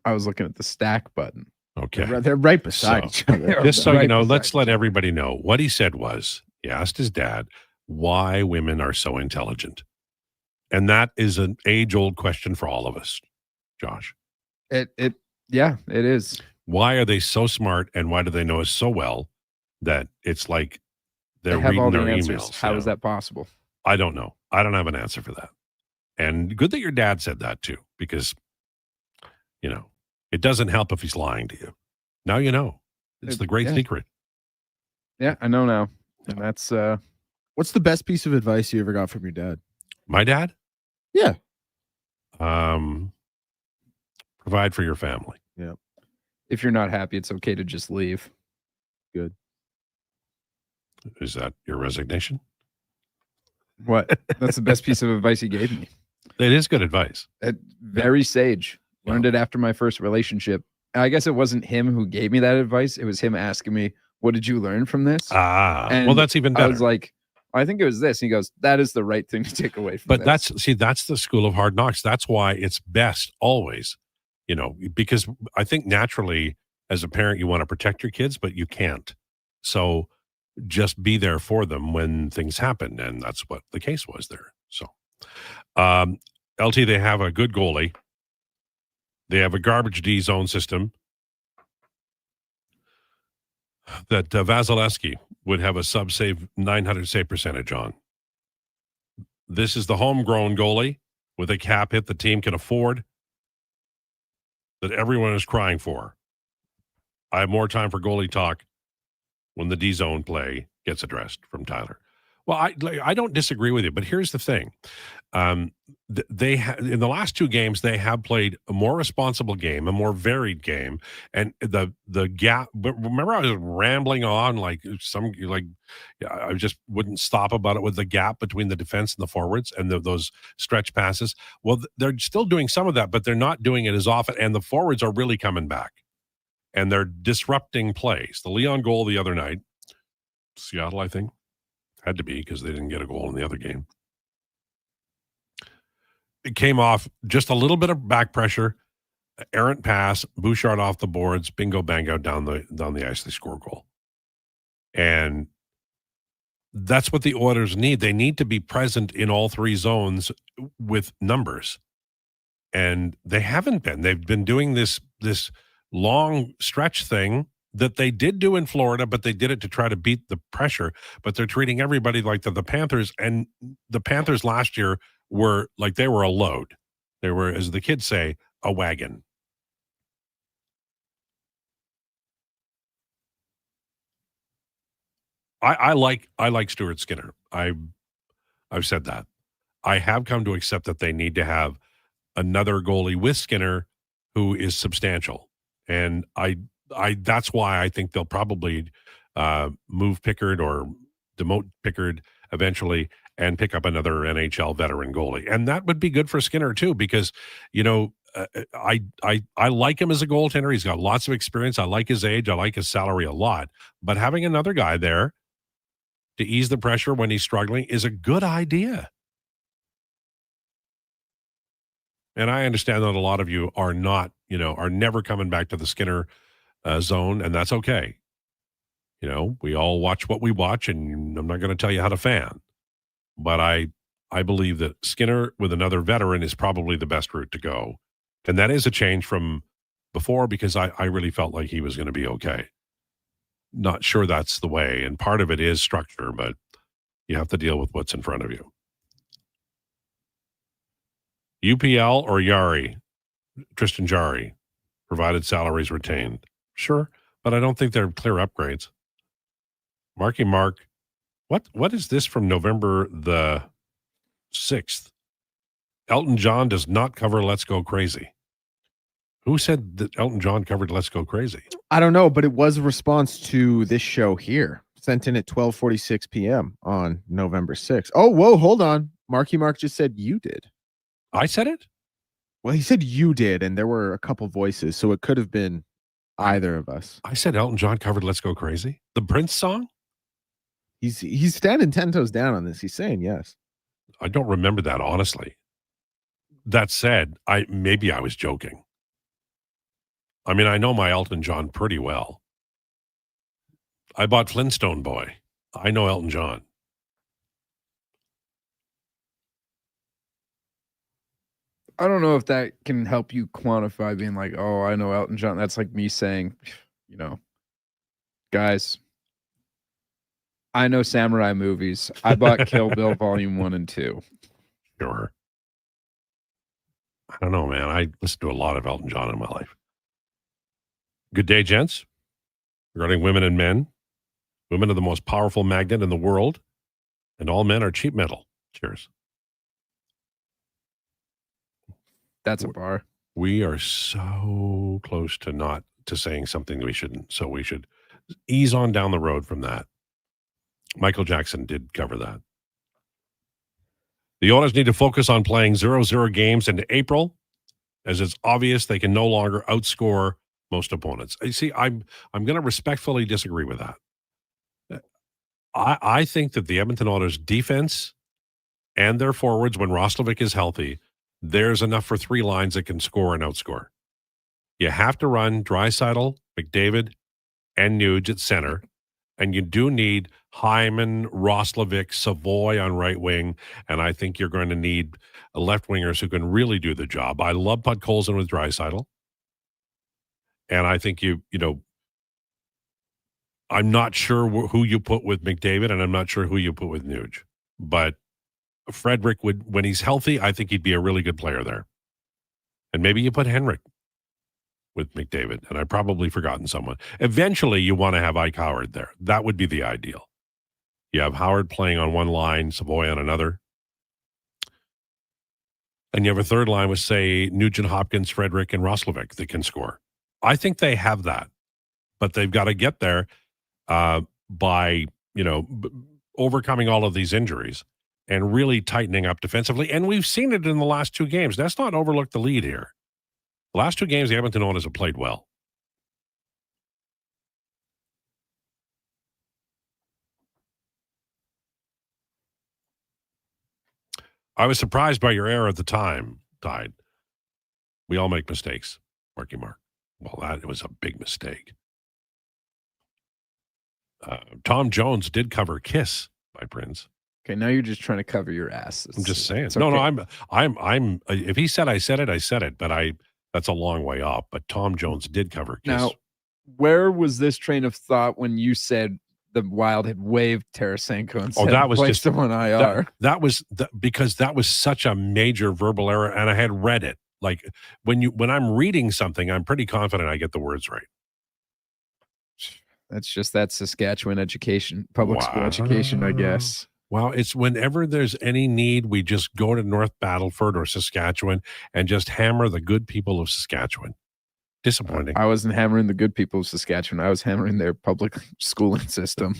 I was looking at the stack button. Okay. They're right beside each other. Just so Right you know, beside let's let everybody know. What he said was, he asked his dad why women are so intelligent. And that is an age-old question for all of us, Josh. Yeah, it is. Why are they so smart and why do they know us so well that it's like they're They have reading all the their answers. emails? How is that possible? I don't know. I don't have an answer for that. And good that your dad said that too, because, you know, it doesn't help if he's lying to you. Now you know. It's the great secret. Yeah, I know now. And that's what's the best piece of advice you ever got from your dad? My dad? Yeah. Provide for your family. Yeah. If you're not happy, it's okay to just leave. Good. Is that your resignation? What? That's the best piece of advice he gave me. It is good advice. Very sage. Learned it after my first relationship. I guess it wasn't him who gave me that advice. It was him asking me, what did you learn from this? And well, that's even better. I was like, I think it was this. And he goes, that is the right thing to take away from But this. that's the school of hard knocks. That's why it's best always, you know, because I think naturally as a parent, you want to protect your kids, but you can't. So just be there for them when things happen. And that's what the case was there. So, LT, they have a good goalie. They have a garbage D zone system that Vasilevsky would have a sub-save 900 save percentage on. This is the homegrown goalie with a cap hit the team can afford that everyone is crying for. I have more time for goalie talk when the D zone play gets addressed from Tyler. Well, I don't disagree with you, but here's the thing. They in the last two games, they have played a more responsible game, a more varied game. And the gap, but remember I was rambling on I just wouldn't stop about it with the gap between the defense and the forwards and those stretch passes. Well, they're still doing some of that, but they're not doing it as often. And the forwards are really coming back and they're disrupting plays. The Leon goal the other night, Seattle, I think. Had to be because they didn't get a goal in the other game. It came off just a little bit of back pressure, errant pass, Bouchard off the boards, bingo, bango, down the ice, they score a goal. And That's what the Oilers need. They need to be present in all three zones with numbers. And they haven't been. They've been doing this long stretch thing that they did do in Florida, but they did it to try to beat the pressure. But they're treating everybody like the Panthers. And the Panthers last year were like they were a load. They were, as the kids say, a wagon. I like Stuart Skinner. I've said that. I have come to accept that they need to have another goalie with Skinner who is substantial. And I that's why I think they'll probably move Pickard or demote Pickard eventually and pick up another NHL veteran goalie. And that would be good for Skinner too, because, you know, I like him as a goaltender. He's got lots of experience. I like his age. I like his salary a lot. But having another guy there to ease the pressure when he's struggling is a good idea. And I understand that a lot of you are not, are never coming back to the Skinner zone, and that's okay. We all watch what we watch, and I'm not going to tell you how to fan. But I believe that Skinner with another veteran is probably the best route to go. And that is a change from before, because I really felt like he was going to be okay. Not sure that's the way. And part of it is structure, but you have to deal with what's in front of you. UPL or Yari? Tristan Jarry, provided salaries retained. Sure, but I don't think they're clear upgrades. Marky Mark, what is this from November the 6th? Elton John does not cover Let's Go Crazy. Who said that Elton John covered Let's Go Crazy? I don't know, but it was a response to this show here, sent in at 12:46 p.m. on November 6th. Oh, whoa, hold on. Marky Mark just said you did. I said it? Well, he said you did, and there were a couple voices, so it could have been either of us. I said Elton John covered Let's Go Crazy? The Prince song? He's standing 10 toes down on this. He's saying yes. I don't remember that, honestly. That said, maybe I was joking. I mean, I know my Elton John pretty well. I bought Flintstone Boy. I know Elton John. I don't know if that can help you quantify being like, oh, I know Elton John. That's like me saying, guys, I know samurai movies. I bought Kill Bill Volume 1 and 2. Sure. I don't know, man. I listened to a lot of Elton John in my life. Good day, gents. Regarding women and men, women are the most powerful magnet in the world, and all men are cheap metal. Cheers. That's a bar. We are so close to saying something we shouldn't, so we should ease on down the road from that. Michael Jackson did cover that. The Oilers need to focus on playing 0-0 games into April, as it's obvious they can no longer outscore most opponents. You see, I'm going to respectfully disagree with that. I think that the Edmonton Oilers defense and their forwards, when Roslovic is healthy, there's enough for three lines that can score and outscore. You have to run Draisaitl, McDavid, and Nuge at center, and you do need Hyman, Roslovic, Savoy on right wing, and I think you're going to need left wingers who can really do the job. I love Podkolzin with Draisaitl, and I think I'm not sure who you put with McDavid, and I'm not sure who you put with Nuge, but Frederick would, when he's healthy, I think he'd be a really good player there. And maybe you put Henrik with McDavid, and I've probably forgotten someone. Eventually, you want to have Ike Howard there. That would be the ideal. You have Howard playing on one line, Savoy on another. And you have a third line with, say, Nugent Hopkins, Frederick, and Roslovic that can score. I think they have that, but they've got to get there by, overcoming all of these injuries and really tightening up defensively. And we've seen it in the last two games. Let's not overlook the lead here. The last two games, the Edmonton Oilers have played well. I was surprised by your error at the time, Tide. We all make mistakes, Marky Mark. Well, that was a big mistake. Tom Jones did cover Kiss, by my prince. Okay, now you're just trying to cover your ass. I'm just saying. It's No, okay. I'm. If he said I said it. But that's a long way off. But Tom Jones did cover Kiss. Now, where was this train of thought when you said the Wild had waived Tarasenko and that was placed just him on IR? Because that was such a major verbal error, and I had read it. Like when I'm reading something, I'm pretty confident I get the words right. That's just that Saskatchewan education, public school education, I guess. Well, it's whenever there's any need, we just go to North Battleford or Saskatchewan and just hammer the good people of Saskatchewan. Disappointing. I wasn't hammering the good people of Saskatchewan. I was hammering their public schooling system.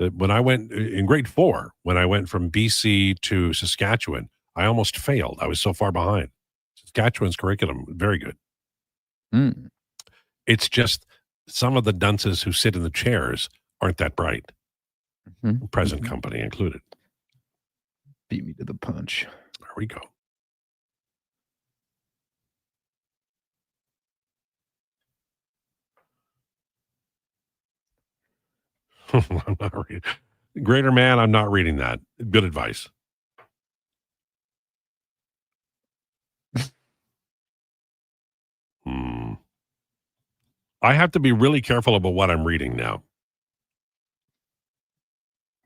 When I went in grade 4, when I went from BC to Saskatchewan, I almost failed. I was so far behind. Saskatchewan's curriculum, very good. Mm. It's just some of the dunces who sit in the chairs aren't that bright. Mm-hmm. Present company included. Beat me to the punch. There we go. I'm not reading. Greater man, I'm not reading that. Good advice. I have to be really careful about what I'm reading now.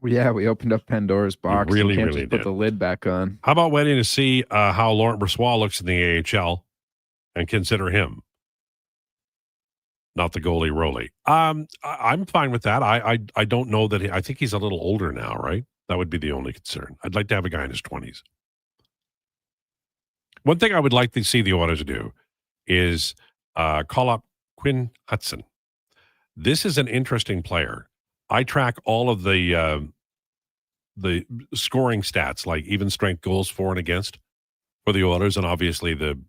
Well, yeah, we opened up Pandora's box. Really, you can't really just put did. the lid back on. How about waiting to see how Laurent Brossoit looks in the AHL and consider him, not the goalie Roley? I'm fine with that. I don't know that. I think he's a little older now, right? That would be the only concern. I'd like to have a guy in his 20s. One thing I would like to see the Oilers do is call up Quinn Hudson. This is an interesting player. I track all of the scoring stats, like even strength goals for and against for the Oilers, and obviously the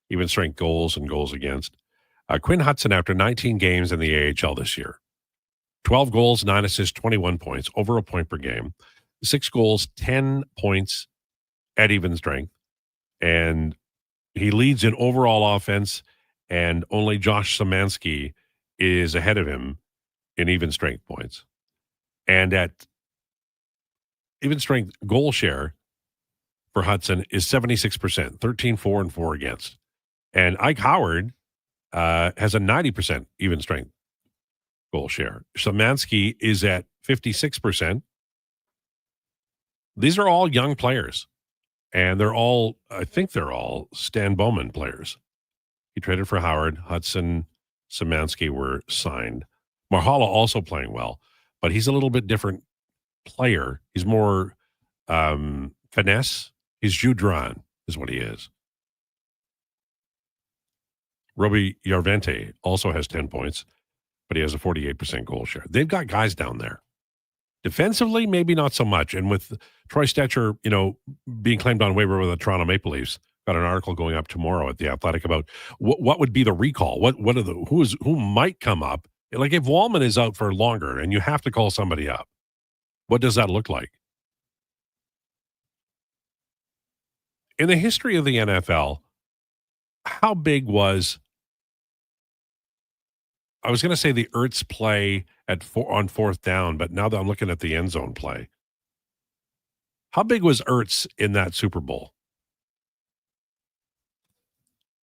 even strength goals and goals against. Quinn Hudson, after 19 games in the AHL this year, 12 goals, 9 assists, 21 points, over a point per game, 6 goals, 10 points at even strength. And he leads in overall offense, and only Josh Szymanski is ahead of him in even strength points. And at even strength goal share for Hudson is 76%, 13-4-4 against. And Ike Howard has a 90% even strength goal share. Szymanski is at 56%. These are all young players. And I think they're all Stan Bowman players. He traded for Howard. Hudson, Szymanski were signed. Marhala also playing well, but he's a little bit different player. He's more finesse. He's Judron is what he is. Roby Yarvente also has 10 points, but he has a 48% goal share. They've got guys down there. Defensively, maybe not so much. And with Troy Stetcher, being claimed on waiver with the Toronto Maple Leafs, got an article going up tomorrow at The Athletic about what would be the recall. Who might come up? Like if Wallman is out for longer and you have to call somebody up, what does that look like? In the history of the NFL, how big was, I was going to say the Ertz play on fourth down, but now that I'm looking at the end zone play, how big was Ertz in that Super Bowl?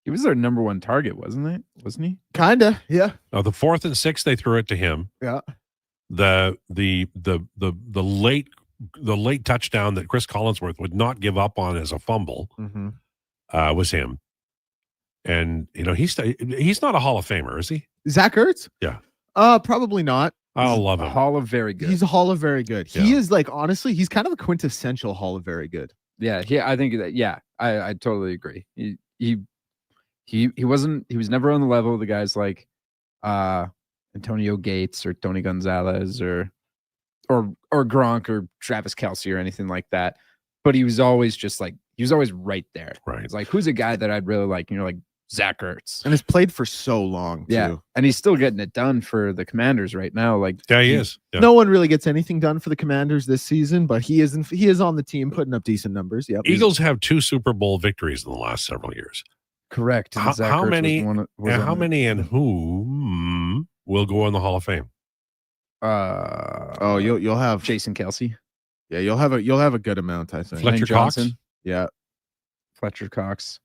He was their number one target, wasn't he? Kinda, yeah. Now the 4th and 6, they threw it to him. Yeah. The late touchdown that Chris Collinsworth would not give up on as a fumble was him. And he's not a Hall of Famer, is he? Zach Ertz? Yeah. Probably not. I love him. Hall of Very Good. He's a Hall of Very Good. Yeah. He is honestly, he's kind of a quintessential Hall of Very Good. Yeah, I think that. Yeah, I totally agree. He was never on the level of the guys like Antonio Gates or Tony Gonzalez or Gronk or Travis Kelce or anything like that. But he was always right there. Right. It's like, who's a guy that I'd really like? Like Zach Ertz. And has played for so long, too. Yeah. And he's still getting it done for the Commanders right now. Like, yeah, he is. Yeah. No one really gets anything done for the Commanders this season, but he is on the team putting up decent numbers. Yep. Eagles have 2 Super Bowl victories in the last several years. Correct. How many and whom will go in the Hall of Fame? You'll have Jason Kelce. Yeah, you'll have a good amount, I think. Fletcher Cox? Yeah. Fletcher Cox.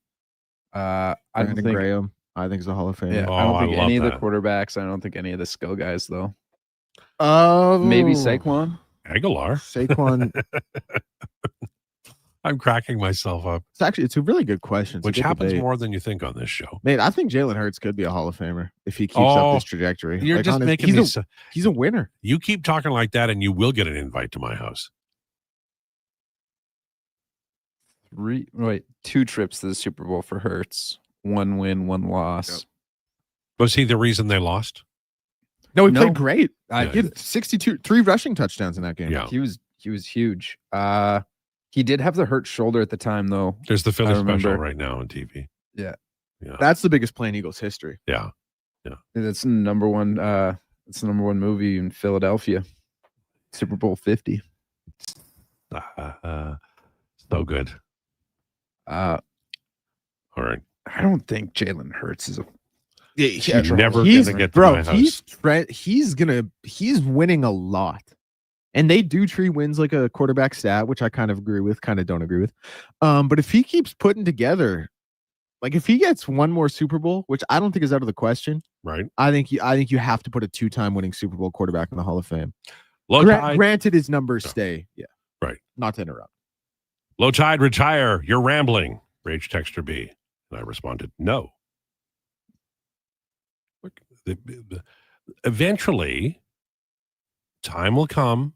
I don't Brandon think Graham, I think, is a Hall of Fame. Yeah, Oh, I don't I think love any of the that. quarterbacks. I don't think any of the skill guys though. Maybe Saquon. Aguilar. Saquon. I'm cracking myself up. It's a really good question. It's a Which good happens debate. more than you think on this show. Mate, I think Jalen Hurts could be a Hall of Famer if he keeps up this trajectory. You're Like, just making he's a winner. You keep talking like that, and you will get an invite to my house. 2 trips to the Super Bowl for Hurts. 1 win, 1 loss. Yep. Was he the reason they lost? No, he played great. Yeah. He had 3 rushing touchdowns in that game. Yeah. He was huge. He did have the hurt shoulder at the time though. There's the Philly remember. special right now on TV. Yeah. Yeah. That's the biggest play in Eagles history. Yeah. That's the number one movie in Philadelphia. Super Bowl 50. So good. All right. I don't think Jalen Hurts is a He's never gonna get to my house. He's winning a lot. And they do treat wins like a quarterback stat, which I kind of agree with, kind of don't agree with. But if he keeps putting together, like if he gets one more Super Bowl, which I don't think is out of the question, right? I think you have to put a 2-time winning Super Bowl quarterback in the Hall of Fame. Lowetide. Granted, his numbers stay. Yeah. Right. Not to interrupt. Lowetide, retire. You're rambling. Rage Texter B. And I responded, no. Look, eventually, time will come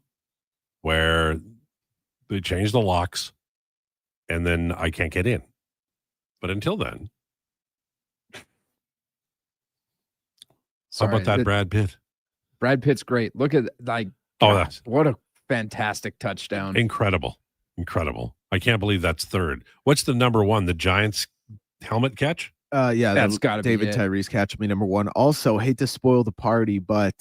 where they change the locks and then I can't get in. But until then, how about that Brad Pitt? Brad Pitt's great. Look at that's what a fantastic touchdown. Incredible. I can't believe that's third. What's the number one? The Giants helmet catch? Yeah, that's got to be David Tyrese catch me number 1. Also, hate to spoil the party, but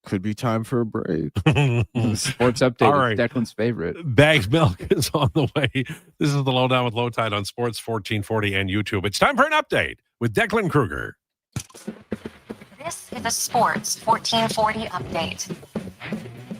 could be time for a break. The sports update. All right. Declan's favorite. Bags Milk is on the way. This is the Lowdown with Lowetide on Sports 1440 and YouTube. It's time for an update with Declan Krueger. This is a Sports 1440 update.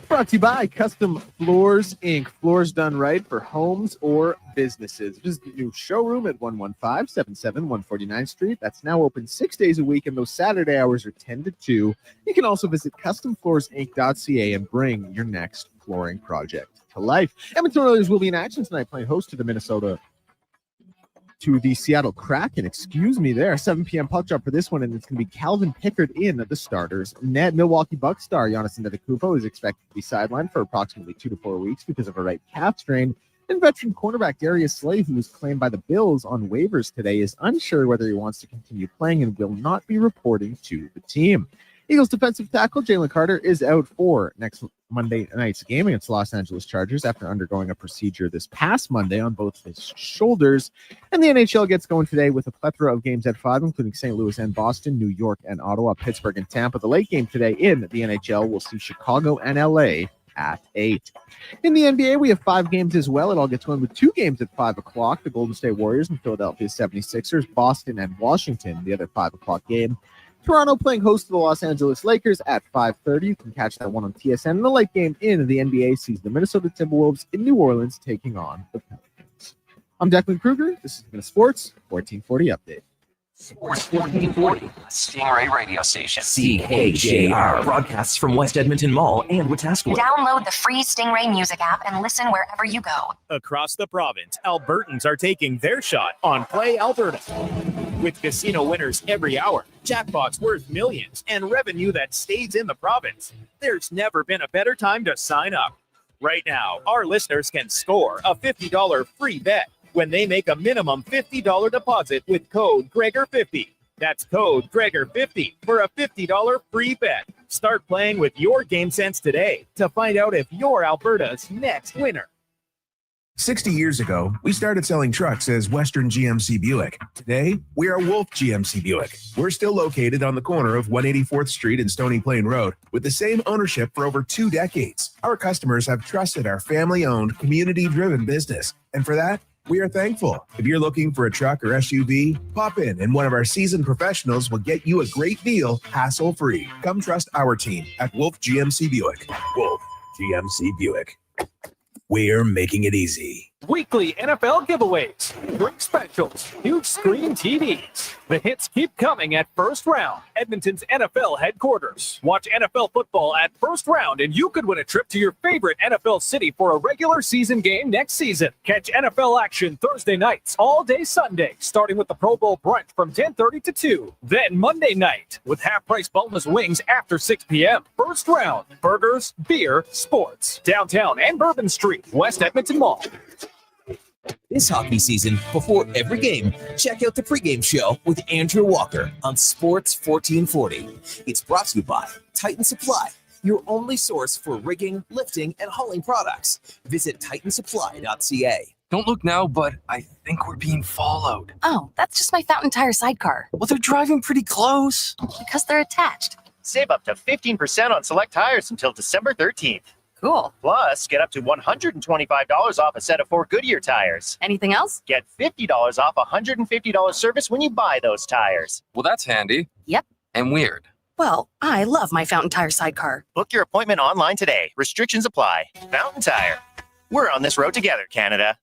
Brought to you by Custom Floors, Inc. Floors done right for homes or businesses. Visit the new showroom at 11577 149th Street. That's now open 6 days a week, and those Saturday hours are 10 to 2. You can also visit customfloorsinc.ca and bring your next flooring project to life. Edmonton Oilers will be in action tonight, playing host to the Seattle Kraken. Excuse me there. 7 p.m. puck drop for this one, and it's going to be Calvin Pickard in the starters net. Milwaukee Bucks star Giannis Antetokounmpo is expected to be sidelined for approximately 2 to 4 weeks because of a right calf strain. And veteran cornerback Darius Slay, who was claimed by the Bills on waivers today, is unsure whether he wants to continue playing and will not be reporting to the team. Eagles defensive tackle Jalen Carter is out for next Monday night's game against Los Angeles Chargers after undergoing a procedure this past Monday on both his shoulders. And the NHL gets going today with a plethora of games at 5, including St. Louis and Boston, New York and Ottawa, Pittsburgh and Tampa. The late game today in the NHL will see Chicago and LA at 8. In the NBA, we have 5 games as well. It all gets going with 2 games at 5 o'clock. The Golden State Warriors and Philadelphia 76ers, Boston and Washington, the other 5 o'clock game. Toronto playing host to the Los Angeles Lakers at 5:30. You can catch that one on TSN. And the late game in the NBA sees the Minnesota Timberwolves in New Orleans taking on the Pelicans. I'm Declan Krueger. This has been a Sports 1440 update. Sports 1440, Stingray radio station. CHJR broadcasts from West Edmonton Mall and Wetaskiwin. Download the free Stingray music app and listen wherever you go. Across the province, Albertans are taking their shot on Play Alberta. With casino winners every hour, jackpots worth millions, and revenue that stays in the province, there's never been a better time to sign up. Right now, our listeners can score a $50 free bet when they make a minimum $50 deposit with code Gregor50. That's code Gregor50 for a $50 free bet. Start playing with your game sense today to find out if you're Alberta's next winner. 60 years ago, we started selling trucks as Western GMC Buick. Today, we are Wolf GMC Buick. We're still located on the corner of 184th Street and Stony Plain Road with the same ownership for over 2 decades. Our customers have trusted our family-owned, community-driven business. And for that, we are thankful. If you're looking for a truck or SUV, pop in and one of our seasoned professionals will get you a great deal, hassle-free. Come trust our team at Wolf GMC Buick. Wolf GMC Buick. We're making it easy. Weekly NFL giveaways, drink specials, huge screen TVs. The hits keep coming at First Round, Edmonton's NFL headquarters. Watch NFL football at First Round, and you could win a trip to your favorite NFL city for a regular season game next season. Catch NFL action Thursday nights, all day Sunday, starting with the Pro Bowl brunch from 10:30 to 2. Then Monday night with half-price boneless wings after 6 p.m. First Round, burgers, beer, sports. Downtown and Bourbon Street, West Edmonton Mall. This hockey season, before every game, check out the pregame show with Andrew Walker on Sports 1440. It's brought to you by Titan Supply, your only source for rigging, lifting, and hauling products. Visit titansupply.ca. Don't look now, but I think we're being followed. Oh, that's just my Fountain Tire sidecar. Well, they're driving pretty close. Because they're attached. Save up to 15% on select tires until December 13th. Cool. Plus, get up to $125 off a set of 4 Goodyear tires. Anything else? Get $50 off a $150 service when you buy those tires. Well, that's handy. Yep. And weird. Well, I love my Fountain Tire sidecar. Book your appointment online today. Restrictions apply. Fountain Tire. We're on this road together, Canada.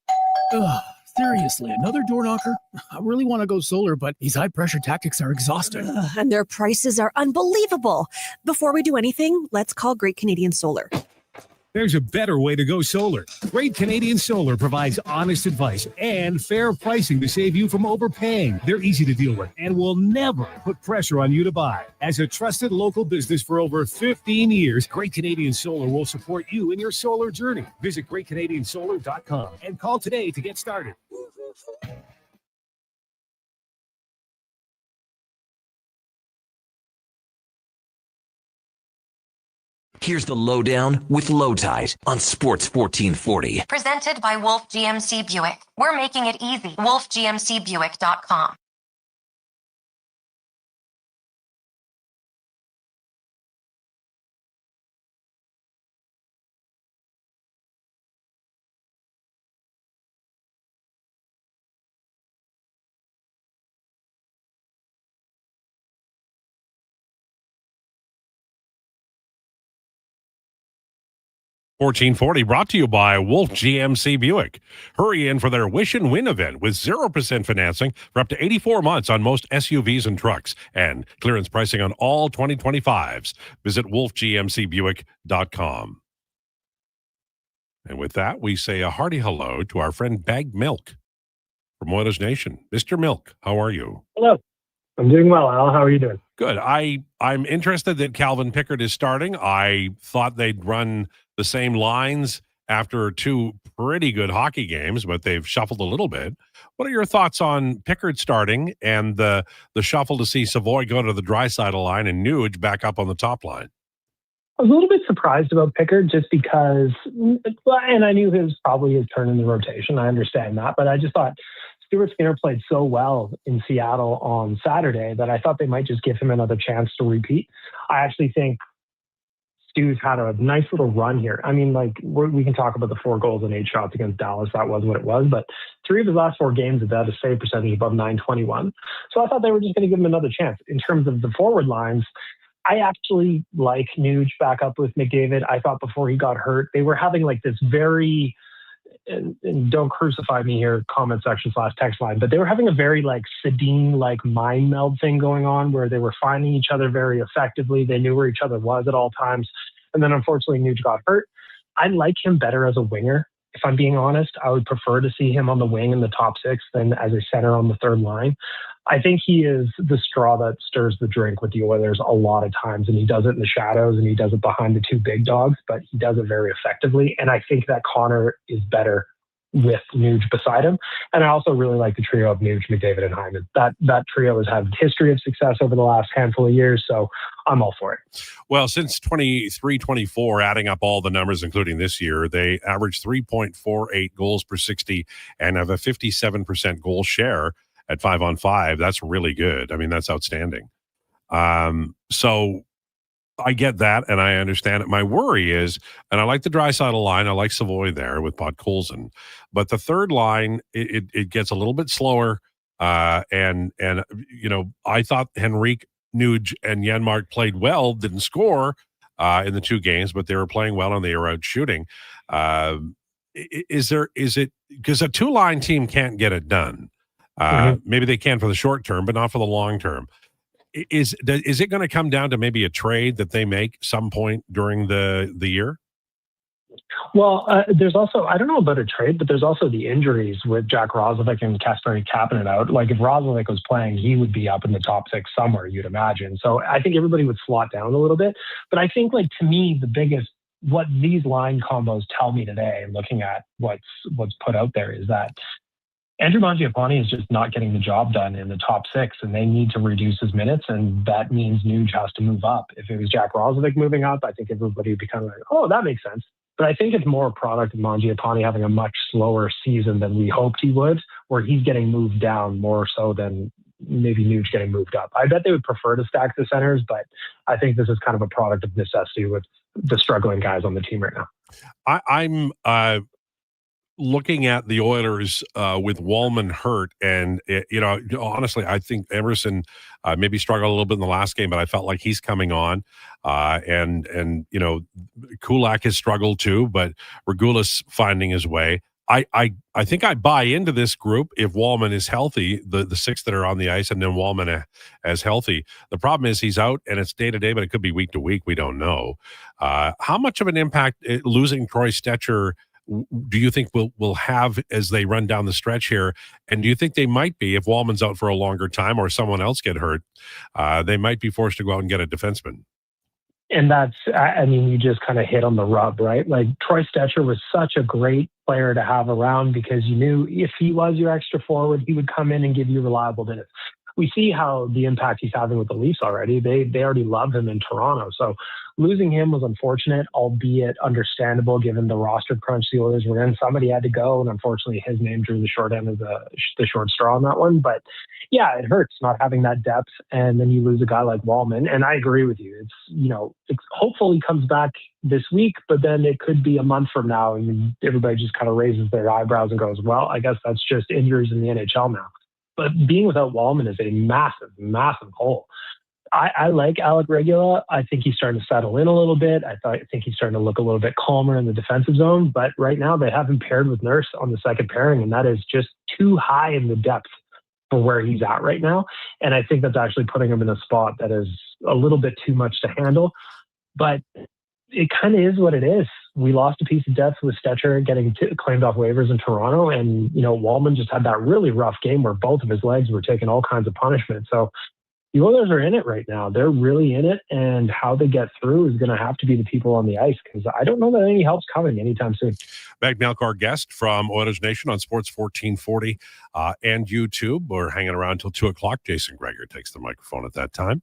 Ugh, seriously, another door knocker? I really want to go solar, but these high-pressure tactics are exhausting. And their prices are unbelievable. Before we do anything, let's call Great Canadian Solar. There's a better way to go solar. Great Canadian Solar provides honest advice and fair pricing to save you from overpaying. They're easy to deal with and will never put pressure on you to buy. As a trusted local business for over 15 years, Great Canadian Solar will support you in your solar journey. Visit greatcanadiansolar.com and call today to get started. Here's the Lowdown with Lowetide on Sports 1440. Presented by Wolf GMC Buick. We're making it easy. WolfGMCBuick.com. $14.40 brought to you by Wolf GMC Buick. Hurry in for their Wish and Win event with 0% financing for up to 84 months on most SUVs and trucks and clearance pricing on all 2025s. Visit wolfgmcbuick.com. And with that, we say a hearty hello to our friend Bag Milk from Oilers Nation. Mr. Milk, how are you? Hello. I'm doing well, Al. How are you doing? Good. I'm interested that Calvin Pickard is starting. I thought they'd run the same lines after 2 pretty good hockey games, but they've shuffled a little bit. What are your thoughts on Pickard starting and the shuffle to see Savoy go to the Draisaitl line and Nuge back up on the top line? I was a little bit surprised about Pickard just because, and I knew he was probably his turn in the rotation. I understand that, but I just thought Stuart Skinner played so well in Seattle on Saturday that I thought they might just give him another chance to repeat. I actually think Stu's had a nice little run here. I mean, like, we can talk about the 4 goals and 8 shots against Dallas. That was what it was. But 3 of his last 4 games have had a save percentage above .921. So I thought they were just going to give him another chance. In terms of the forward lines, I actually like Nuge back up with McDavid. I thought before he got hurt, they were having like this very, and don't crucify me here, comment section / text line, but they were having a very like Sedin like mind meld thing going on where they were finding each other very effectively. They knew where each other was at all times. And then unfortunately Nuge got hurt. I like him better as a winger. If I'm being honest, I would prefer to see him on the wing in the top 6 than as a center on the third line. I think he is the straw that stirs the drink with the Oilers a lot of times, and he does it in the shadows and he does it behind the 2 big dogs, but he does it very effectively. And I think that Connor is better with Nuge beside him. And I also really like the trio of Nuge, McDavid, and Hyman. That trio has had a history of success over the last handful of years, so I'm all for it. Well, since 23-24, adding up all the numbers, including this year, they average 3.48 goals per 60 and have a 57% goal share at 5-on-5. That's really good. I mean, that's outstanding. So I get that, and I understand it. My worry is, and I like the Draisaitl line, I like Savoy there with Podkolzin, but the third line, it gets a little bit slower. And you know, I thought Henrique, Nuge, and Janmark played well, didn't score, in the 2 games, but they were playing well and they were out shooting. Is it because a 2-line team can't get it done? Maybe they can for the short term, but not for the long term. Is it going to come down to maybe a trade that they make some point during the year? Well, there's also, I don't know about a trade, but there's also the injuries with Jack Roslovic and Kasperi Kapanen out. Like if Roslovic was playing, he would be up in the top 6 somewhere, you'd imagine. So I think everybody would slot down a little bit. But I think, like, to me, the biggest, what these line combos tell me today, looking at what's put out there, is that Andrew Mangiapane is just not getting the job done in the top 6, and they need to reduce his minutes, and that means Nuge has to move up. If it was Jack Roslovic moving up, I think everybody would be kind of like, oh, that makes sense. But I think it's more a product of Mangiapane having a much slower season than we hoped he would, where he's getting moved down more so than maybe Nuge getting moved up. I bet they would prefer to stack the centers, but I think this is kind of a product of necessity with the struggling guys on the team right now. I'm looking at the Oilers with Wallman hurt, and honestly, I think Emerson maybe struggled a little bit in the last game, but I felt like he's coming on, and Kulak has struggled too, but Regulus finding his way. I think I buy into this group if Wallman is healthy, the 6 that are on the ice, and then Wallman as healthy. The problem is he's out, and it's day to day, but it could be week to week. We don't know how much of an impact losing Troy Stecher do you think will have as they run down the stretch here? And do you think they might be, if Wallman's out for a longer time or someone else get hurt, they might be forced to go out and get a defenseman? And that's, I mean, you just kind of hit on the rub, right? Like Troy Stecher was such a great player to have around because you knew if he was your extra forward, he would come in and give you reliable minutes. We see how the impact he's having with the Leafs already. They already love him in Toronto. So losing him was unfortunate, albeit understandable given the roster crunch the Oilers were in. Somebody had to go, and unfortunately his name drew the short end of the short straw on that one. But yeah, it hurts not having that depth, and then you lose a guy like Wallman. And I agree with you. It's hopefully comes back this week, but then it could be a month from now, and everybody just kind of raises their eyebrows and goes, well, I guess that's just injuries in the NHL now. But being without Wallman is a massive, massive hole. I like Alec Regula. I think he's starting to settle in a little bit. I think he's starting to look a little bit calmer in the defensive zone. But right now they have him paired with Nurse on the second pairing, and that is just too high in the depth for where he's at right now. And I think that's actually putting him in a spot that is a little bit too much to handle. But it kind of is what it is. We lost a piece of depth with Stecher getting claimed off waivers in Toronto. And, Wallman just had that really rough game where both of his legs were taking all kinds of punishment. So the Oilers are in it right now. They're really in it. And how they get through is going to have to be the people on the ice, because I don't know that any help's coming anytime soon. Meg Nelk, our guest from Oilers Nation on Sports 1440 and YouTube. We're hanging around till 2 o'clock. Jason Gregor takes the microphone at that time.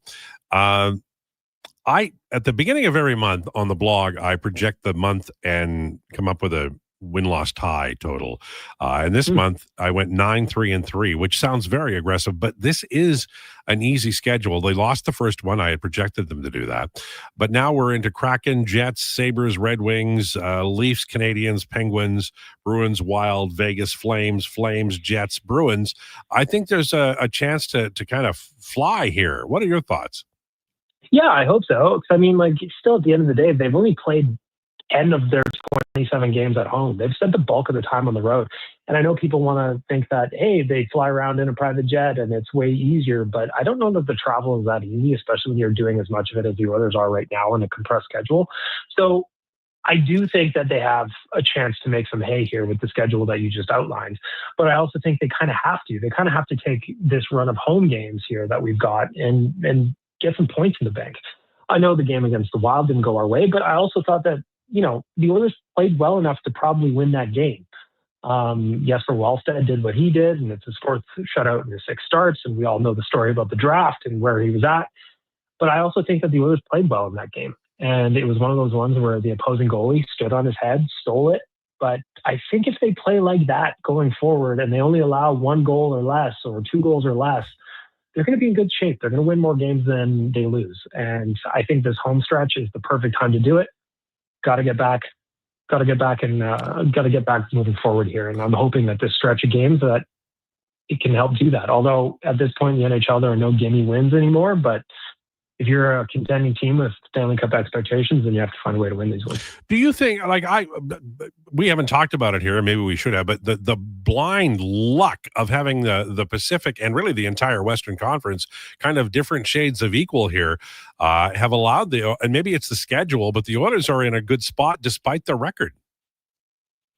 At the beginning of every month on the blog, I project the month and come up with a win-loss tie total. And this month, I went 9-3-3, which sounds very aggressive, but this is an easy schedule. They lost the first one. I had projected them to do that. But now we're into Kraken, Jets, Sabres, Red Wings, Leafs, Canadians, Penguins, Bruins, Wild, Vegas, Flames, Jets, Bruins. I think there's a chance to kind of fly here. What are your thoughts? Yeah, I hope so. I mean, still at the end of the day, they've only played 10 of their 27 games at home. They've spent the bulk of the time on the road. And I know people want to think that, hey, they fly around in a private jet and it's way easier, but I don't know that the travel is that easy, especially when you're doing as much of it as the Oilers are right now in a compressed schedule. So I do think that they have a chance to make some hay here with the schedule that you just outlined. But I also think they kind of have to. They kind of have to take this run of home games here that we've got and get some points in the bank. I know the game against the Wild didn't go our way, but I also thought that, the Oilers played well enough to probably win that game. Jesper Wallstedt did what he did, and it's his 4th shutout in his 6 starts, and we all know the story about the draft and where he was at. But I also think that the Oilers played well in that game. And it was one of those ones where the opposing goalie stood on his head, stole it. But I think if they play like that going forward and they only allow 1 goal or less or 2 goals or less, they're going to be in good shape. They're going to win more games than they lose. And I think this home stretch is the perfect time to do it. Got to get back moving forward here. And I'm hoping that this stretch of games that it can help do that. Although at this point in the NHL, there are no gimme wins anymore, but if you're a contending team with Stanley Cup expectations, then you have to find a way to win these ones. Do you think, we haven't talked about it here, and maybe we should have, but the blind luck of having the Pacific and really the entire Western Conference kind of different shades of equal here have allowed and maybe it's the schedule, but the Oilers are in a good spot despite their record.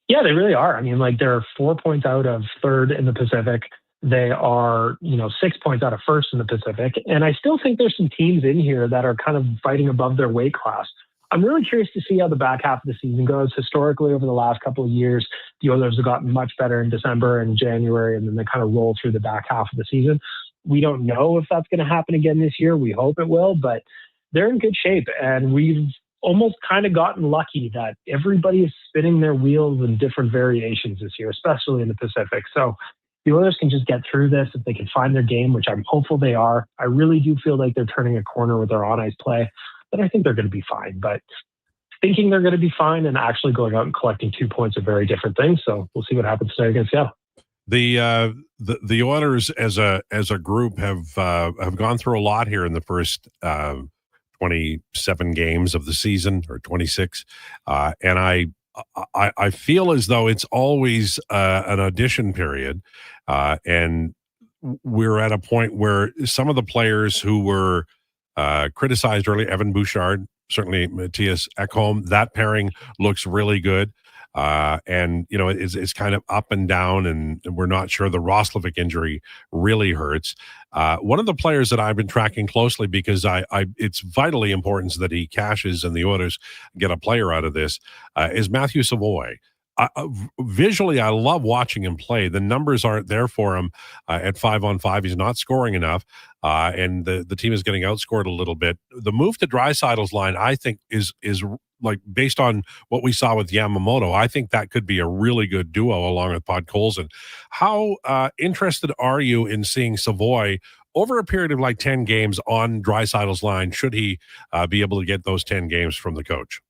Yeah, they really are. I mean, like, they're 4 points out of third in the Pacific. They are, 6 points out of first in the Pacific. And I still think there's some teams in here that are kind of fighting above their weight class. I'm really curious to see how the back half of the season goes. Historically, over the last couple of years, the Oilers have gotten much better in December and January, and then they kind of roll through the back half of the season. We don't know if that's going to happen again this year. We hope it will, but they're in good shape. And we've almost kind of gotten lucky that everybody is spinning their wheels in different variations this year, especially in the Pacific. So the Oilers can just get through this if they can find their game, which I'm hopeful they are. I really do feel like they're turning a corner with their on-ice play, but I think they're going to be fine. But thinking they're going to be fine and actually going out and collecting 2 points are very different things. So we'll see what happens today against Seattle. The Oilers as a group have gone through a lot here in the first 27 games of the season, or 26, and I feel as though it's always an audition period, and we're at a point where some of the players who were criticized early, Evan Bouchard, certainly Matthias Ekholm, that pairing looks really good. And it's kind of up and down, and we're not sure. The Roslovic injury really hurts. One of the players that I've been tracking closely, because it's vitally important that he cashes and the Oilers get a player out of this, is Matthew Savoie. Visually, I love watching him play. The numbers aren't there for him at 5-on-5. He's not scoring enough, and the team is getting outscored a little bit. The move to Draisaitl's line, I think, is like, based on what we saw with Yamamoto, I think that could be a really good duo along with Podkolzin. How interested are you in seeing Savoie over a period of like 10 games on Draisaitl's line? Should he be able to get those 10 games from the coach?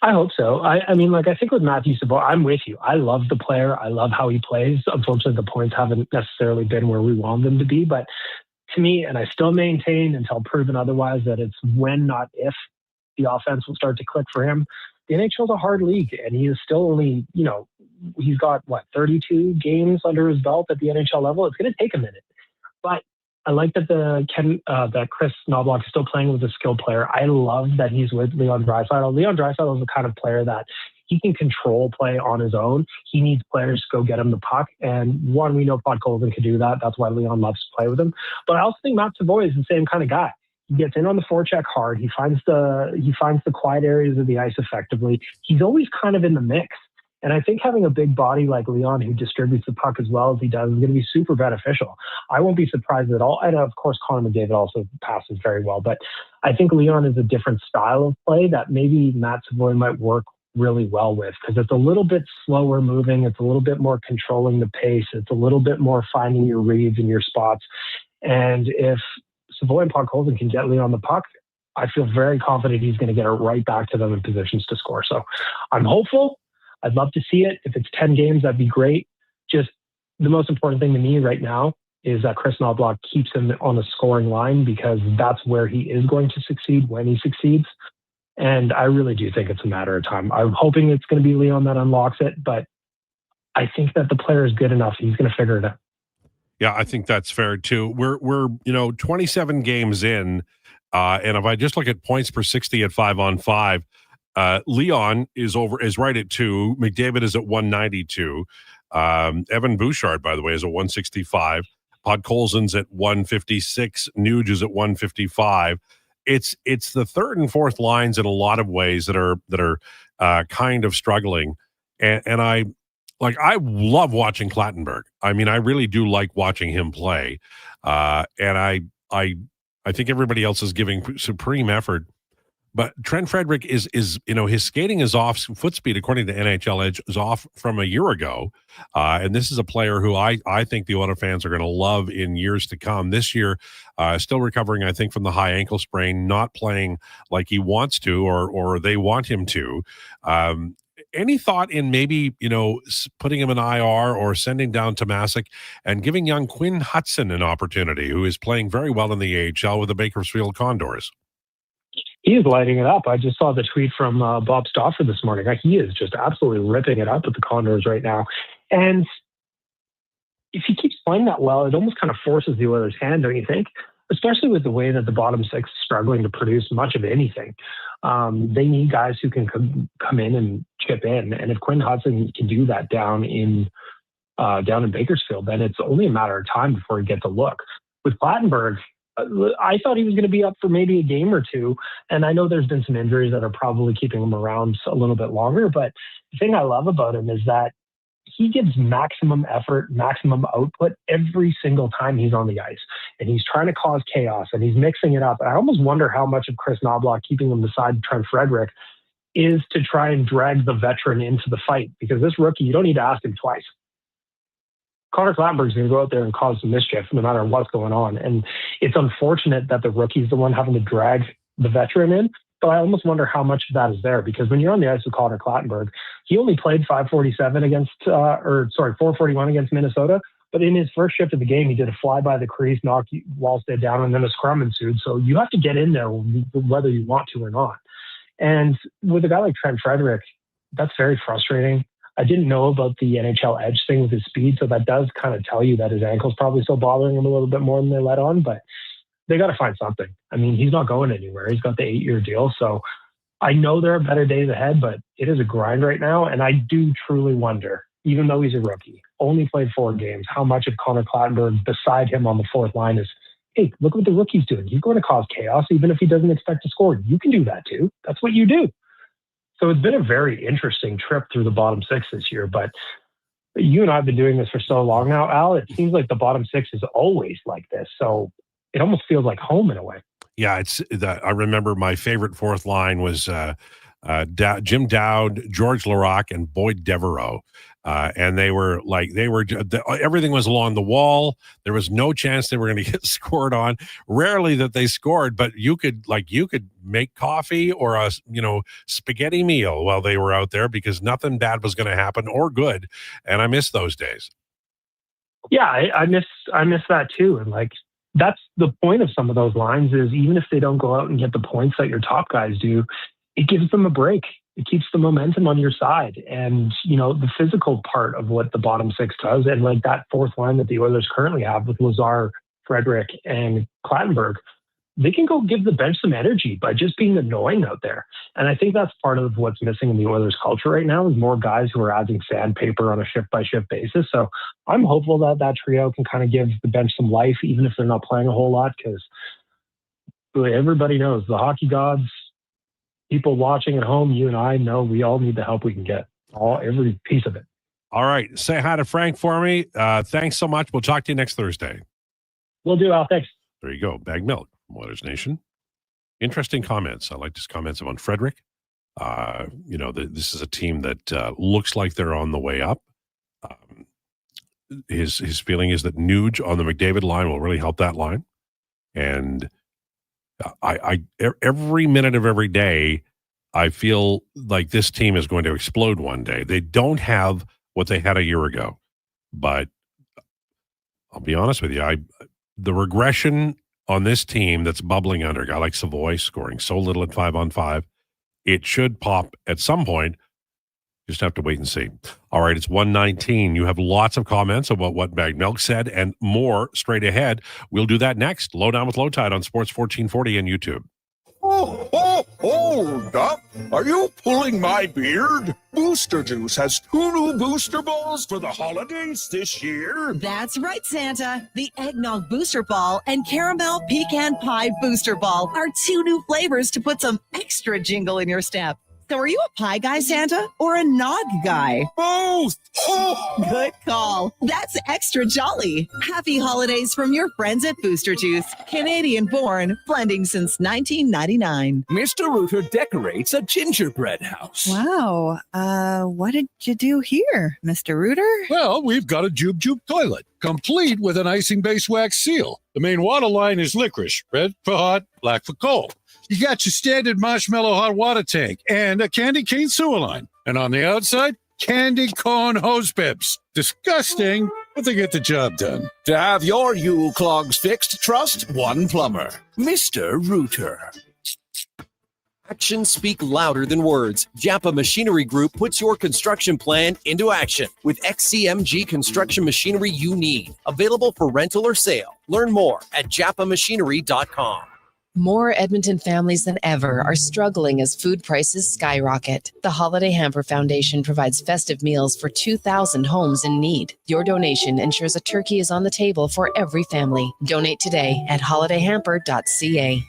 I hope so. I mean, I think with Matthew Savoie, I'm with you. I love the player. I love how he plays. Unfortunately, the points haven't necessarily been where we want them to be. But to me, and I still maintain until proven otherwise, that it's when, not if, the offense will start to click for him. The NHL is a hard league, and he is still only, he's got 32 games under his belt at the NHL level. It's going to take a minute, but I like that that Chris Knobloch is still playing with a skilled player. I love that he's with Leon Draisaitl. Leon Draisaitl is the kind of player that he can control play on his own. He needs players to go get him the puck, and we know Podkolzin can do that. That's why Leon loves to play with him. But I also think Matt Savoie is the same kind of guy. He gets in on the forecheck hard. He finds the quiet areas of the ice effectively. He's always kind of in the mix. And I think having a big body like Leon who distributes the puck as well as he does is going to be super beneficial. I won't be surprised at all. And of course, Connor McDavid also passes very well. But I think Leon is a different style of play that maybe Matt Savoie might work really well with, because it's a little bit slower moving. It's a little bit more controlling the pace. It's a little bit more finding your reads and your spots. And if Savoie and Podkolzin can get Leon the puck, I feel very confident he's going to get it right back to them in positions to score. So I'm hopeful. I'd love to see it. If it's 10 games, that'd be great. Just the most important thing to me right now is that Chris Knobloch keeps him on the scoring line, because that's where he is going to succeed when he succeeds. And I really do think it's a matter of time. I'm hoping it's going to be Leon that unlocks it, but I think that the player is good enough. He's going to figure it out. Yeah, I think that's fair too. We're 27 games in, and if I just look at points per 60 at 5-on-5, Leon is right at 2. McDavid is at 192. Evan Bouchard, by the way, is at 165. Podkolzin's at 156. Nuge is at 155. It's the third and fourth lines in a lot of ways that are kind of struggling, and I love watching Clattenburg. I mean, I really do like watching him play, and I think everybody else is giving supreme effort. But Trent Frederick is his skating is off, foot speed according to NHL Edge is off from a year ago, and this is a player who I think the Oilers fans are going to love in years to come. This year, still recovering, I think, from the high ankle sprain, not playing like he wants to or they want him to. any thought in maybe, putting him in IR or sending down Tomasic and giving young Quinn Hudson an opportunity, who is playing very well in the AHL with the Bakersfield Condors? He is lighting it up. I just saw the tweet from Bob Stauffer this morning. He is just absolutely ripping it up with the Condors right now. And if he keeps playing that well, it almost kind of forces the Oilers' hand, don't you think? Especially with the way that the bottom six is struggling to produce much of anything. They need guys who can come in and chip in. And if Quinn Hudson can do that down in Bakersfield, then it's only a matter of time before he gets a look. With Plattenberg, I thought he was going to be up for maybe a game or two. And I know there's been some injuries that are probably keeping him around a little bit longer. But the thing I love about him is that he gives maximum effort, maximum output every single time he's on the ice. And he's trying to cause chaos and he's mixing it up. And I almost wonder how much of Chris Knobloch keeping him beside Trent Frederick is to try and drag the veteran into the fight. Because this rookie, you don't need to ask him twice. Connor Clattenburg's going to go out there and cause some mischief no matter what's going on. And it's unfortunate that the rookie's the one having to drag the veteran in. But I almost wonder how much of that is there, because when you're on the ice with Connor Clattenburg, he only played 441 against Minnesota. But in his first shift of the game, he did a fly by the crease, knocked Wallstead down, and then a scrum ensued. So you have to get in there whether you want to or not. And with a guy like Trent Frederick, that's very frustrating. I didn't know about the NHL edge thing with his speed, so that does kind of tell you that his ankle's probably still bothering him a little bit more than they let on, but they got to find something. I mean, he's not going anywhere. He's got the 8-year deal, so I know there are better days ahead, but it is a grind right now, and I do truly wonder, even though he's a rookie, only played 4 games, how much of Connor Clattenburg beside him on the fourth line is, hey, look what the rookie's doing. He's going to cause chaos, even if he doesn't expect to score. You can do that too. That's what you do. So it's been a very interesting trip through the bottom six this year, but you and I have been doing this for so long now, Al, it seems like the bottom six is always like this. So it almost feels like home in a way. Yeah, I remember my favorite fourth line was Jim Dowd, George Laraque, and Boyd Devereaux. And everything was along the wall. There was no chance they were going to get scored on. Rarely that they scored, but you could make coffee or a spaghetti meal while they were out there, because nothing bad was going to happen or good. And I miss those days. Yeah, I miss that too. And that's the point of some of those lines, is even if they don't go out and get the points that your top guys do, it gives them a break. It keeps the momentum on your side. And, the physical part of what the bottom six does, and that fourth line that the Oilers currently have with Lazar, Frederick, and Clattenburg, they can go give the bench some energy by just being annoying out there. And I think that's part of what's missing in the Oilers culture right now, is more guys who are adding sandpaper on a shift-by-shift basis. So I'm hopeful that trio can kind of give the bench some life, even if they're not playing a whole lot, because everybody knows the hockey gods, people watching at home, you and I know we all need the help we can get, every piece of it. All right. Say hi to Frank for me. Thanks so much. We'll talk to you next Thursday. Will do, Al. Thanks. There you go. Bag Milk, Oilers Nation. Interesting comments. I like his comments on Frederick. This is a team that looks like they're on the way up. His feeling is that Nuge on the McDavid line will really help that line. And I every minute of every day, I feel like this team is going to explode one day. They don't have what they had a year ago, but I'll be honest with you, the regression on this team that's bubbling under, a guy like Savoy scoring so little at 5-on-5, it should pop at some point. Just have to wait and see. All right, it's 1:19. You have lots of comments about what Bag Milk said and more straight ahead. We'll do that next. Lowdown with Lowetide on Sports 1440 and YouTube. Oh, hold up. Are you pulling my beard? Booster Juice has 2 new booster balls for the holidays this year. That's right, Santa. The Eggnog Booster Ball and Caramel Pecan Pie Booster Ball are 2 new flavors to put some extra jingle in your step. So are you a pie guy, Santa, or a nog guy? Both! Oh. Good call. That's extra jolly. Happy holidays from your friends at Booster Juice. Canadian-born, blending since 1999. Mr. Rooter decorates a gingerbread house. Wow. What did you do here, Mr. Rooter? Well, we've got a Jube Jube toilet, complete with an icing-based wax seal. The main water line is licorice, red for hot, black for cold. You got your standard marshmallow hot water tank and a candy cane sewer line. And on the outside, candy cone hose pips. Disgusting, but they get the job done. To have your Yule clogs fixed, trust one plumber, Mr. Rooter. Actions speak louder than words. Japa Machinery Group puts your construction plan into action with XCMG construction machinery you need. Available for rental or sale. Learn more at japamachinery.com. More Edmonton families than ever are struggling as food prices skyrocket. The Holiday Hamper Foundation provides festive meals for 2,000 homes in need. Your donation ensures a turkey is on the table for every family. Donate today at holidayhamper.ca.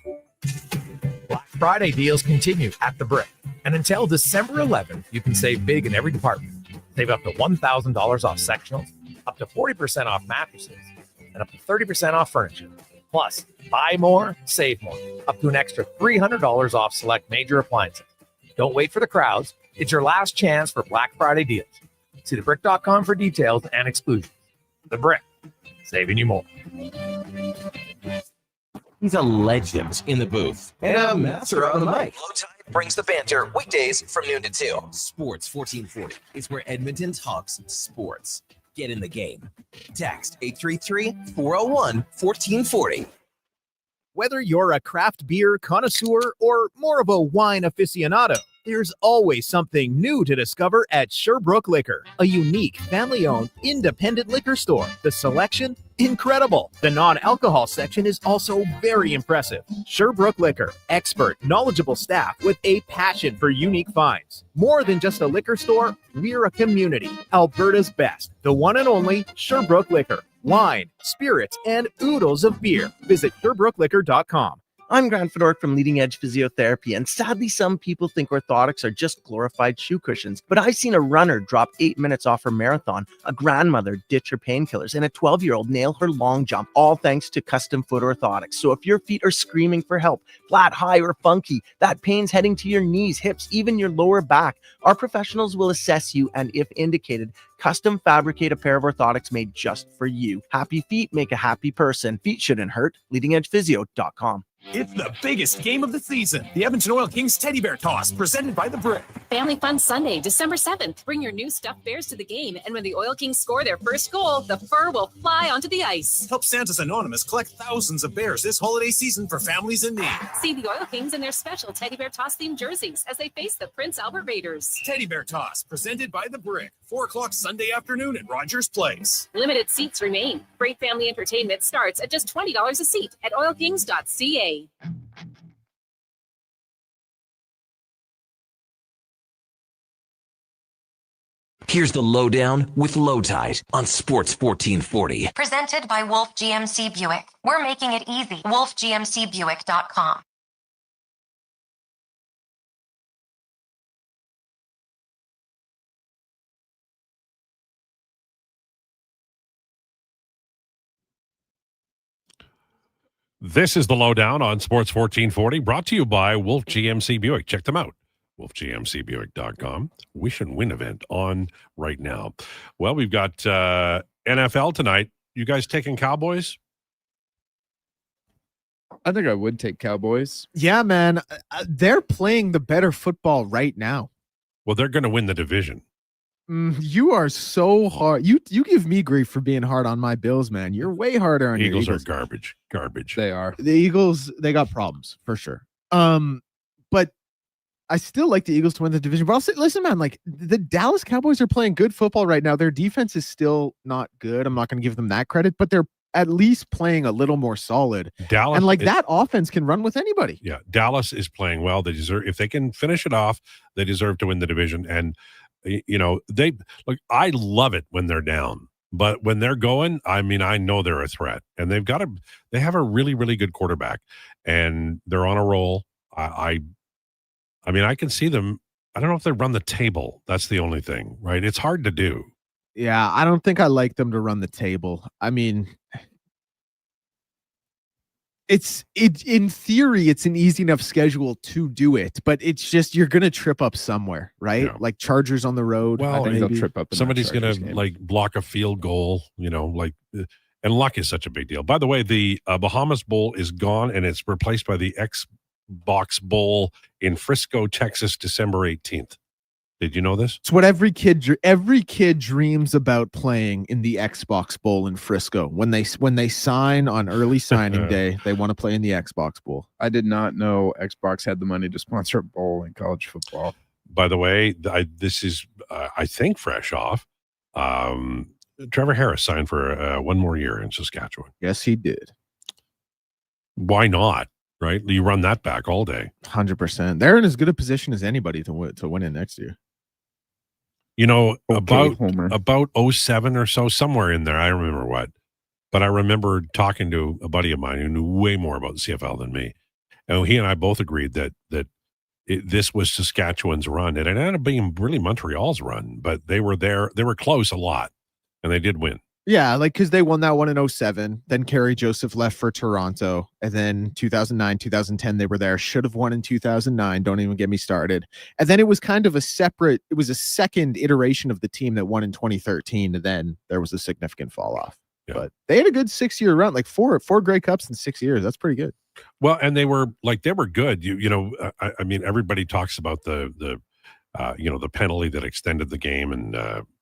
Black Friday deals continue at The Brick. And until December 11th, you can save big in every department. Save up to $1,000 off sectionals, up to 40% off mattresses, and up to 30% off furniture. Plus, buy more, save more. Up to an extra $300 off select major appliances. Don't wait for the crowds. It's your last chance for Black Friday deals. See thebrick.com for details and exclusions. The Brick, saving you more. He's a legend in the booth and a master on the mic. Lowetide brings the banter weekdays from noon to 2. Sports 1440 is where Edmonton talks sports. Get in the game. Text 833-401-1440. Whether you're a craft beer connoisseur or more of a wine aficionado, there's always something new to discover at Sherbrooke Liquor, a unique family-owned independent liquor store. The selection, incredible. The non-alcohol section is also very impressive. Sherbrooke Liquor, expert, knowledgeable staff with a passion for unique finds. More than just a liquor store, we're a community. Alberta's best, the one and only Sherbrooke Liquor. Wine, spirits, and oodles of beer. Visit SherbrookeLiquor.com. I'm Grant Fedork from Leading Edge Physiotherapy, and sadly some people think orthotics are just glorified shoe cushions. But I've seen a runner drop 8 minutes off her marathon, a grandmother ditch her painkillers, and a 12-year-old nail her long jump, all thanks to custom foot orthotics. So if your feet are screaming for help, flat, high, or funky, that pain's heading to your knees, hips, even your lower back, our professionals will assess you and, if indicated, custom fabricate a pair of orthotics made just for you. Happy feet make a happy person. Feet shouldn't hurt. LeadingEdgePhysio.com. It's the biggest game of the season. The Edmonton Oil Kings Teddy Bear Toss, presented by The Brick. Family Fun Sunday, December 7th. Bring your new stuffed bears to the game, and when the Oil Kings score their first goal, the fur will fly onto the ice. Help Santa's Anonymous collect thousands of bears this holiday season for families in need. See the Oil Kings in their special Teddy Bear Toss themed jerseys as they face the Prince Albert Raiders. Teddy Bear Toss, presented by The Brick. 4 o'clock Sunday afternoon at Rogers Place. Limited seats remain. Great family entertainment starts at just $20 a seat at oilkings.ca. Here's the Lowdown with Lowetide on Sports 1440. Presented by Wolf GMC Buick. We're making it easy. WolfGMCBuick.com. This is the Lowdown on Sports 1440, brought to you by Wolf GMC Buick. Check them out. WolfGMCBuick.com. Wish and Win event on right now. Well, we've got NFL tonight. You guys taking Cowboys? I think I would take Cowboys. Yeah, man. They're playing the better football right now. Well, they're going to win the division. You are so hard. You give me grief for being hard on my Bills, man. You're way harder on Eagles. your Eagles. Are garbage. They are. The Eagles, they got problems for sure. But I still like the Eagles to win the division. But I'll say, listen, man, like the Dallas Cowboys are playing good football right now. Their defense is still not good. I'm not going to give them that credit, but they're at least playing a little more solid. Dallas, and like that offense can run with anybody. Yeah, Dallas is playing well. They deserve, if they can finish it off, they deserve to win the division. And you know, I love it when they're down, but when they're going, I mean, I know they're a threat, and they have a really, really good quarterback, and they're on a roll. I mean, I can see them. I don't know if they run the table. That's the only thing, right? It's hard to do. Yeah, I don't think I like them to run the table. I mean, in theory, it's an easy enough schedule to do it, but it's just you're gonna trip up somewhere, right? Yeah. Like Chargers on the road. Well, they'll trip up. Somebody's gonna like block a field goal, you know, like, and luck is such a big deal. By the way, the Bahamas Bowl is gone, and it's replaced by the Xbox Bowl in Frisco, Texas, December 18th. Did you know this? It's what every kid dreams about playing in the Xbox Bowl in Frisco. When they sign on early signing day, they want to play in the Xbox Bowl. I did not know Xbox had the money to sponsor a bowl in college football. By the way, this is, I think, fresh off. Trevor Harris signed for 1 more year in Saskatchewan. Yes, he did. Why not? Right? You run that back all day. 100%. They're in as good a position as anybody to win it next year. You know, Okay, about 07 or so, somewhere in there, I remember what. But I remember talking to a buddy of mine who knew way more about the CFL than me. And he and I both agreed that this was Saskatchewan's run. It ended up being really Montreal's run, but they were there. They were close a lot, and they did win. Yeah, like because they won that one in 07. Then Kerry Joseph left for Toronto. And then 2009, 2010, they were there. Should have won in 2009. Don't even get me started. And then it was kind of a second iteration of the team that won in 2013. And then there was a significant fall off. Yeah. But they had a good 6-year run, like four Grey Cups in 6 years. That's pretty good. Well, and they were good. You know, I mean, everybody talks about the penalty that extended the game, and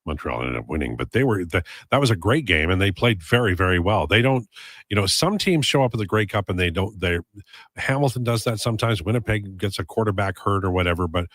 Montreal ended up winning. But that was a great game, and they played very, very well. They don't, some teams show up at the Grey Cup and Hamilton does that sometimes. Winnipeg gets a quarterback hurt or whatever. But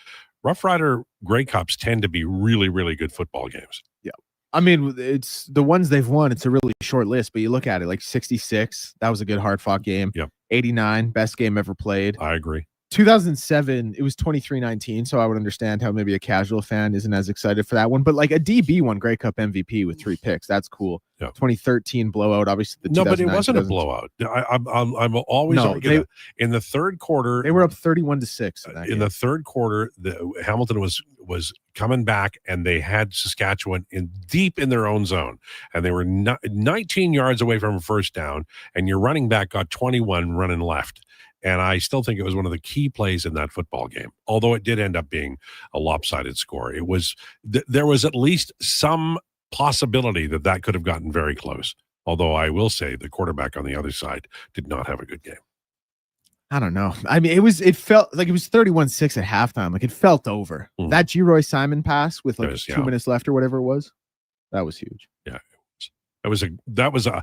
Rough Rider Grey Cups tend to be really, really good football games. Yeah. I mean, it's the ones they've won. It's a really short list, but you look at it, like 66, that was a good hard fought game. Yep. 89, best game ever played. I agree. 2007, it was 23-19, so I would understand how maybe a casual fan isn't as excited for that one. But like a DB won Grey Cup MVP with 3 picks. That's cool. Yeah. 2013 blowout, obviously. No, but it wasn't a blowout. I'm always in the third quarter. They were up 31-6 in the third quarter. Hamilton was coming back, and they had Saskatchewan deep in their own zone, and they were 19 yards away from a first down, and your running back got 21 running left. And I still think it was one of the key plays in that football game, although it did end up being a lopsided score. It was there was at least some possibility that could have gotten very close. Although I will say the quarterback on the other side did not have a good game. I don't know. I mean, it felt like it was 31-6 at halftime. Like it felt over. Mm-hmm. That G. Simon pass with like 2 minutes left or whatever it was, that was huge. Yeah, that was a.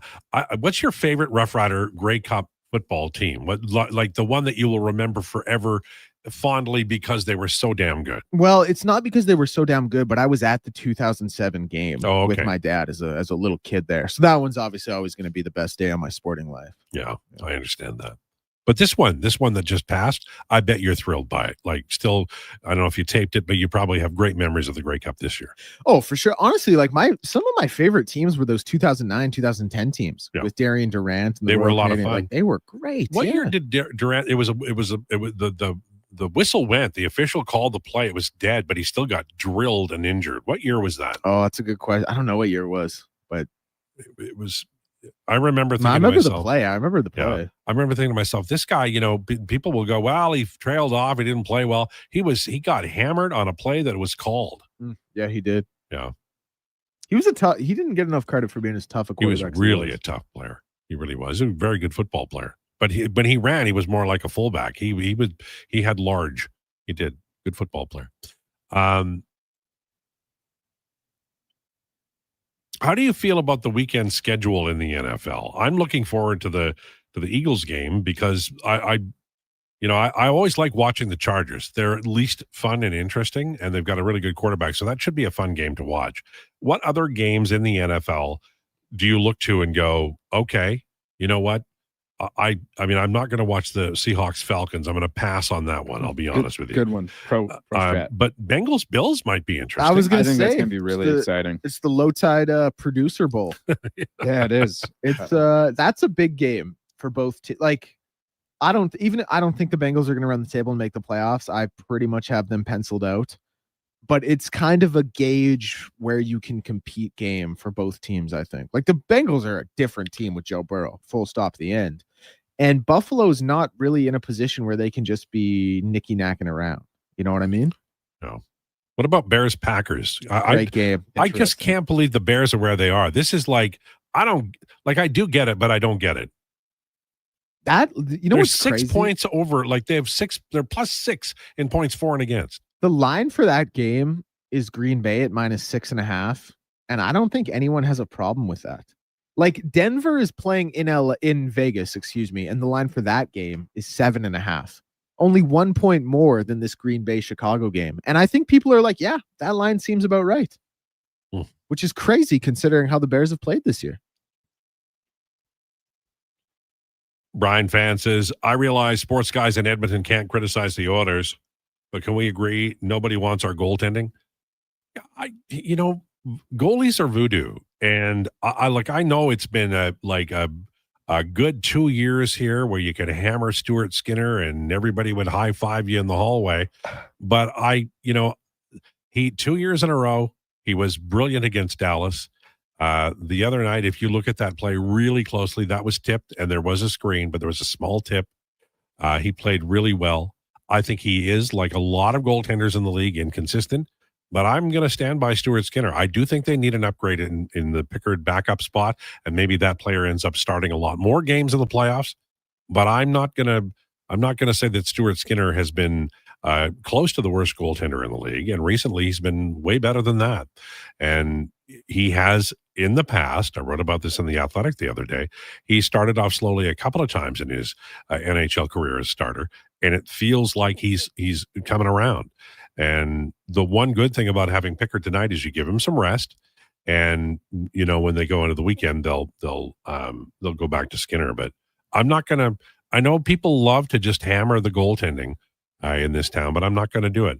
What's your favorite Rough Rider Grey Cup football team? What, like the one that you will remember forever fondly because they were so damn good? Well, it's not because they were so damn good, but I was at the 2007 game with my dad as a little kid there. So that one's obviously always going to be the best day of my sporting life. Yeah, I understand that. But this one that just passed, I bet you're thrilled by it. Like, still, I don't know if you taped it, but you probably have great memories of the Grey Cup this year. Oh, for sure. Honestly, like some of my favorite teams were those 2009, 2010 teams with Darian Durant. And they were a lot of fun. Like, they were great. What year did Durant? It was the whistle went. The official called the play. It was dead, but he still got drilled and injured. What year was that? Oh, that's a good question. I don't know what year it was, but it was. I remember thinking I remember the play. I remember thinking to myself, this guy, people will go, well, he trailed off. He didn't play well. He got hammered on a play that was called. Yeah, he did. Yeah. He didn't get enough credit for being as tough a quarterback. He was really a tough player. He really was. He was a very good football player. But when he ran, he was more like a fullback. He had large. He did. Good football player. How do you feel about the weekend schedule in the NFL? I'm looking forward to the Eagles game because I always like watching the Chargers. They're at least fun and interesting, and they've got a really good quarterback, so that should be a fun game to watch. What other games in the NFL do you look to and go, okay, you know what? I mean, I'm not going to watch the Seahawks Falcons. I'm going to pass on that one. I'll be honest with you. Good one. But Bengals Bills might be interesting. I was going to say that's going to be really exciting. It's the Lowetide Producer Bowl. Yeah, it is. It's that's a big game for both. I don't think the Bengals are going to run the table and make the playoffs. I pretty much have them penciled out. But it's kind of a gauge where you can compete game for both teams, I think. Like the Bengals are a different team with Joe Burrow, full stop, the end. And Buffalo's not really in a position where they can just be nicky-knacking around. You know what I mean? No. What about Bears-Packers? Great game. I just can't believe the Bears are where they are. This is like, I do get it, but I don't get it. They're what's 6 points over. Like they're +6 in points for and against. The line for that game is Green Bay at -6.5. And I don't think anyone has a problem with that. Like Denver is playing in Vegas, and the line for that game is 7.5. Only 1 point more than this Green Bay Chicago game. And I think people are like, yeah, that line seems about right. Which is crazy considering how the Bears have played this year. Brian Fan says, I realize sports guys in Edmonton can't criticize the Oilers, but can we agree nobody wants our goaltending? Goalies are voodoo. And I know it's been a good 2 years here where you could hammer Stuart Skinner and everybody would high five you in the hallway. But 2 years in a row, he was brilliant against Dallas. The other night, if you look at that play really closely, that was tipped and there was a screen, but there was a small tip. He played really well. I think he is, like a lot of goaltenders in the league, inconsistent. But I'm going to stand by Stuart Skinner. I do think they need an upgrade in the Pickard backup spot, and maybe that player ends up starting a lot more games in the playoffs. But I'm not going to say that Stuart Skinner has been close to the worst goaltender in the league, and recently he's been way better than that. And he has in the past. I wrote about this in The Athletic the other day. He started off slowly a couple of times in his NHL career as starter, and it feels like he's coming around. And the one good thing about having Pickard tonight is you give him some rest, and when they go into the weekend, they'll go back to Skinner. But I'm not gonna. I know people love to just hammer the goaltending in this town, but I'm not going to do it.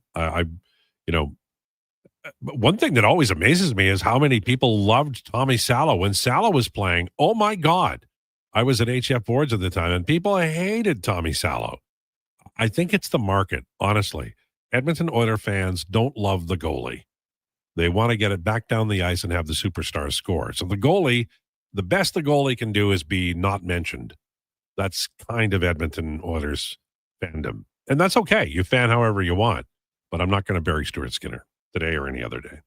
One thing that always amazes me is how many people loved Tommy Salo when Salo was playing. Oh my God, I was at HF Boards at the time, and people hated Tommy Salo. I think it's the market, honestly. Edmonton Oilers fans don't love the goalie. They want to get it back down the ice and have the superstar score. So the goalie, the best the goalie can do is be not mentioned. That's kind of Edmonton Oilers fandom. And that's okay. You fan however you want. But I'm not going to bury Stuart Skinner today or any other day.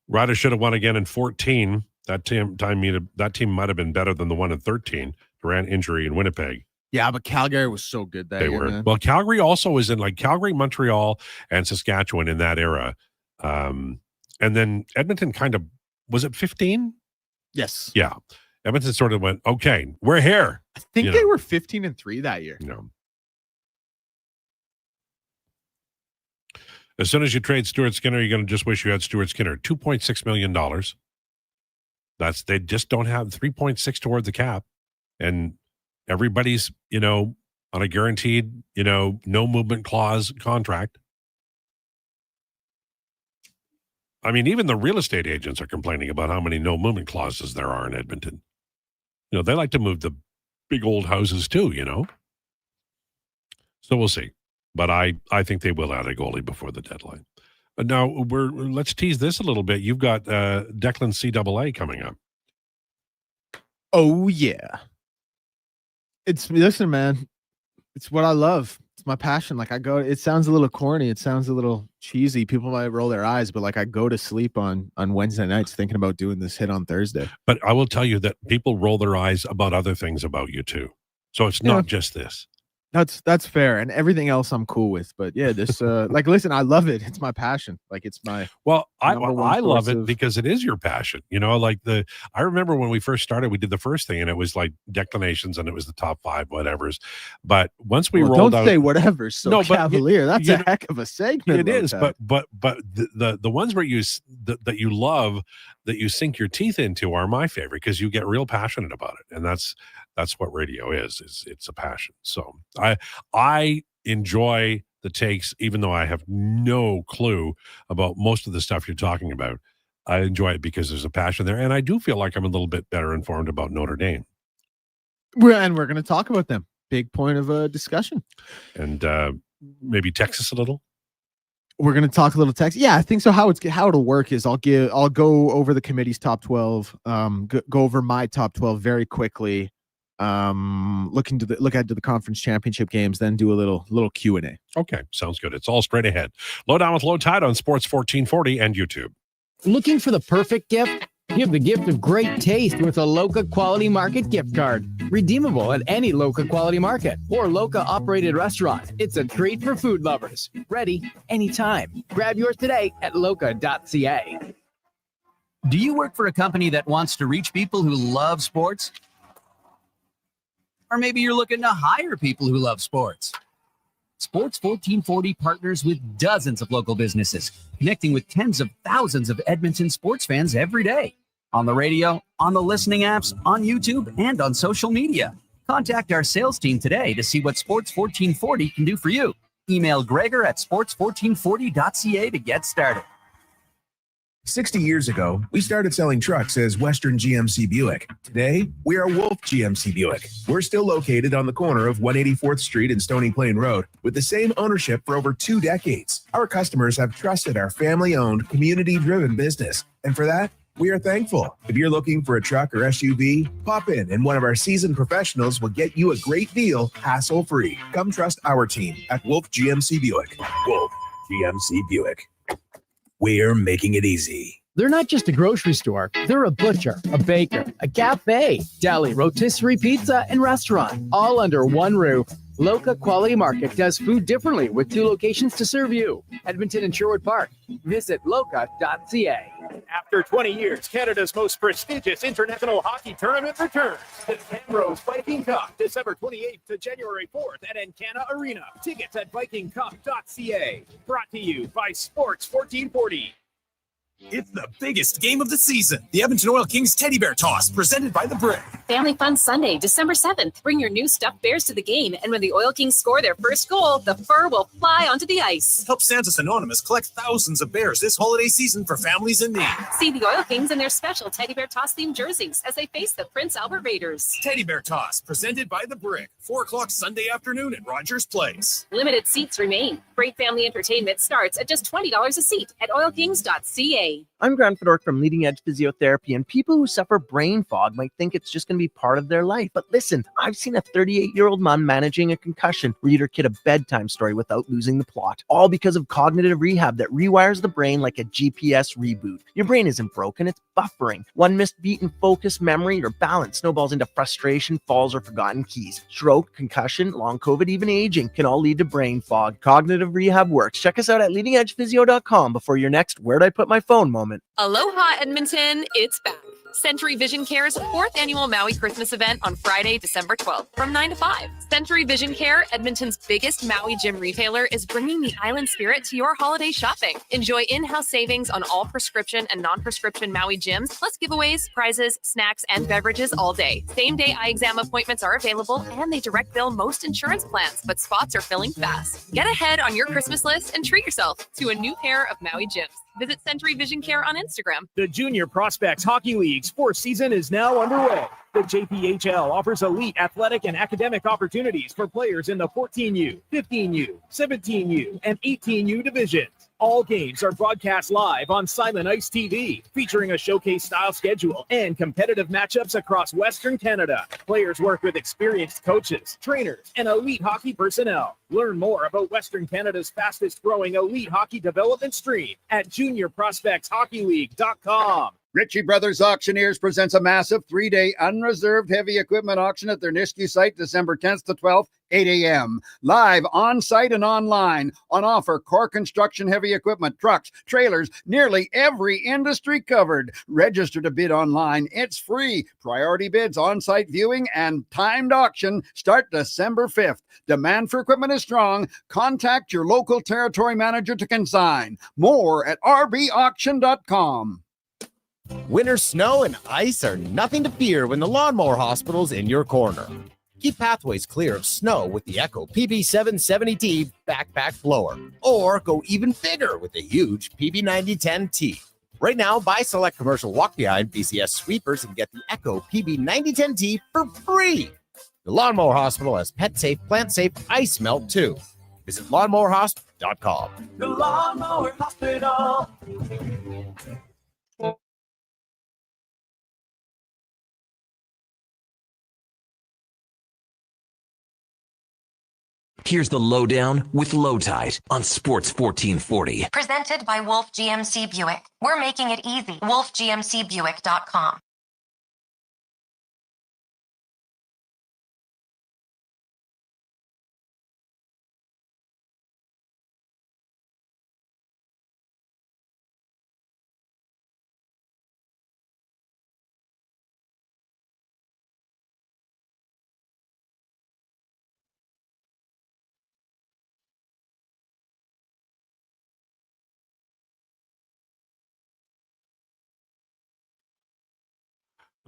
Riders should have won again in 14. That team might have been better than the one in 13. Durant injury in Winnipeg. Yeah, but Calgary was so good that year. They were. Man. Well, Calgary also was in Calgary, Montreal, and Saskatchewan in that era. And then Edmonton was it 15? Yes. Yeah. Edmonton sort of went, okay, we're here. I think they were 15-3 that year. As soon as you trade Stuart Skinner, you're going to just wish you had Stuart Skinner. $2.6 million. They just don't have 3.6 toward the cap. And everybody's, on a guaranteed, no movement clause contract. I mean, even the real estate agents are complaining about how many no movement clauses there are in Edmonton. They like to move the big old houses too, So we'll see. But I think they will add a goalie before the deadline. Now, let's tease this a little bit. You've got Declan CAA coming up. Oh, yeah. Listen, man, it's what I love. It's my passion. It sounds a little corny. It sounds a little cheesy. People might roll their eyes, but I go to sleep on Wednesday nights thinking about doing this hit on Thursday. But I will tell you that people roll their eyes about other things about you too. So it's not just this. That's fair, and everything else I'm cool with. But yeah, this listen, I love it. It's my passion. It's my I love it because it is your passion. I remember when we first started, we did the first thing, and it was like declinations, and it was the top 5 whatevers. But once we rolled out, don't say whatever. So cavalier. That's a heck of a segment. It is, but the ones where that you love, that you sink your teeth into, are my favorite because you get real passionate about it, and that's what radio is. It's a passion. So I enjoy the takes, even though I have no clue about most of the stuff you're talking about. I enjoy it because there's a passion there, and I do feel like I'm a little bit better informed about Notre Dame. We're going to talk about them. Big point of discussion. And maybe Texas a little. We're going to talk a little Texas. Yeah, I think so. How it'll work is I'll go over the committee's top 12, go over my top 12 very quickly. Look into the conference championship games, then do a little Q&A. Okay, sounds good. It's all straight ahead. Lowdown with Lowetide on Sports 1440 and YouTube. Looking for the perfect gift? Give the gift of great taste with a Loca Quality Market gift card. Redeemable at any Loca Quality Market or Loca operated restaurant. It's a treat for food lovers. Ready anytime. Grab yours today at loca.ca. Do you work for a company that wants to reach people who love sports? Or maybe you're looking to hire people who love sports. Sports 1440 partners with dozens of local businesses, connecting with tens of thousands of Edmonton sports fans every day. On the radio, on the listening apps, on YouTube, and on social media. Contact our sales team today to see what Sports 1440 can do for you. Email Gregor at sports1440.ca to get started. 60 years ago, we started selling trucks as Western GMC Buick. Today, we are Wolf GMC Buick. We're still located on the corner of 184th Street and Stony Plain Road with the same ownership for over 2 decades. Our customers have trusted our family-owned, community-driven business, and for that, we are thankful. If you're looking for a truck or SUV, pop in and one of our seasoned professionals will get you a great deal, hassle-free. Come trust our team at Wolf GMC Buick. Wolf GMC Buick. We're making it easy. They're not just a grocery store. They're a butcher, a baker, a cafe, deli, rotisserie pizza, and restaurant, all under one roof. Loca Quality Market does food differently with 2 locations to serve you. Edmonton and Sherwood Park. Visit loca.ca. After 20 years, Canada's most prestigious international hockey tournament returns. The Camrose Viking Cup, December 28th to January 4th at Encana Arena. Tickets at vikingcup.ca. Brought to you by Sports 1440. It's the biggest game of the season. The Edmonton Oil Kings Teddy Bear Toss, presented by The Brick. Family Fun Sunday, December 7th. Bring your new stuffed bears to the game, and when the Oil Kings score their first goal, the fur will fly onto the ice. Help Santa's Anonymous collect thousands of bears this holiday season for families in need. See the Oil Kings in their special Teddy Bear Toss-themed jerseys as they face the Prince Albert Raiders. Teddy Bear Toss, presented by The Brick. 4 o'clock Sunday afternoon at Rogers Place. Limited seats remain. Great family entertainment starts at just $20 a seat at oilkings.ca. I'm Grant Fedork from Leading Edge Physiotherapy, and people who suffer brain fog might think it's just going to be part of their life. But listen, I've seen a 38-year-old man managing a concussion read her kid a bedtime story without losing the plot, all because of cognitive rehab that rewires the brain like a GPS reboot. Your brain isn't broken, it's buffering. One missed beat in focus, memory, or balance snowballs into frustration, falls, or forgotten keys. Stroke, concussion, long COVID, even aging can all lead to brain fog. Cognitive rehab works. Check us out at leadingedgephysio.com before your next "where'd I put my phone" moment. Aloha, Edmonton, it's back. Century Vision Care's 4th annual Maui Christmas event on Friday, December 12th from 9 to 5. Century Vision Care, Edmonton's biggest Maui gym retailer, is bringing the island spirit to your holiday shopping. Enjoy in-house savings on all prescription and non-prescription Maui gyms, plus giveaways, prizes, snacks, and beverages all day. Same-day eye exam appointments are available, and they direct bill most insurance plans, but spots are filling fast. Get ahead on your Christmas list and treat yourself to a new pair of Maui gyms. Visit Century Vision Care on Instagram. The Junior Prospects Hockey League's 4th season is now underway. The JPHL offers elite athletic and academic opportunities for players in the 14U, 15U, 17U, and 18U divisions. All games are broadcast live on Silent Ice TV, featuring a showcase-style schedule and competitive matchups across Western Canada. Players work with experienced coaches, trainers, and elite hockey personnel. Learn more about Western Canada's fastest-growing elite hockey development stream at juniorprospectshockeyleague.com. Ritchie Brothers Auctioneers presents a massive 3-day unreserved heavy equipment auction at their Nisku site, December 10th to 12th, 8 a.m. Live on-site and online. On offer, core construction heavy equipment, trucks, trailers, nearly every industry covered. Register to bid online. It's free. Priority bids, on-site viewing, and timed auction start December 5th. Demand for equipment is strong. Contact your local territory manager to consign. More at rbauction.com. Winter snow and ice are nothing to fear when the Lawnmower Hospital's in your corner. Keep pathways clear of snow with the Echo PB770T backpack blower, or go even bigger with the huge PB9010T. Right now, buy select commercial walk-behind BCS sweepers and get the Echo PB9010T for free. The Lawnmower Hospital has pet-safe, plant-safe ice melt too. Visit lawnmowerhospital.com. The Lawnmower Hospital. Here's the Lowdown with Lowetide on Sports 1440. Presented by Wolf GMC Buick. We're making it easy. WolfGMCBuick.com.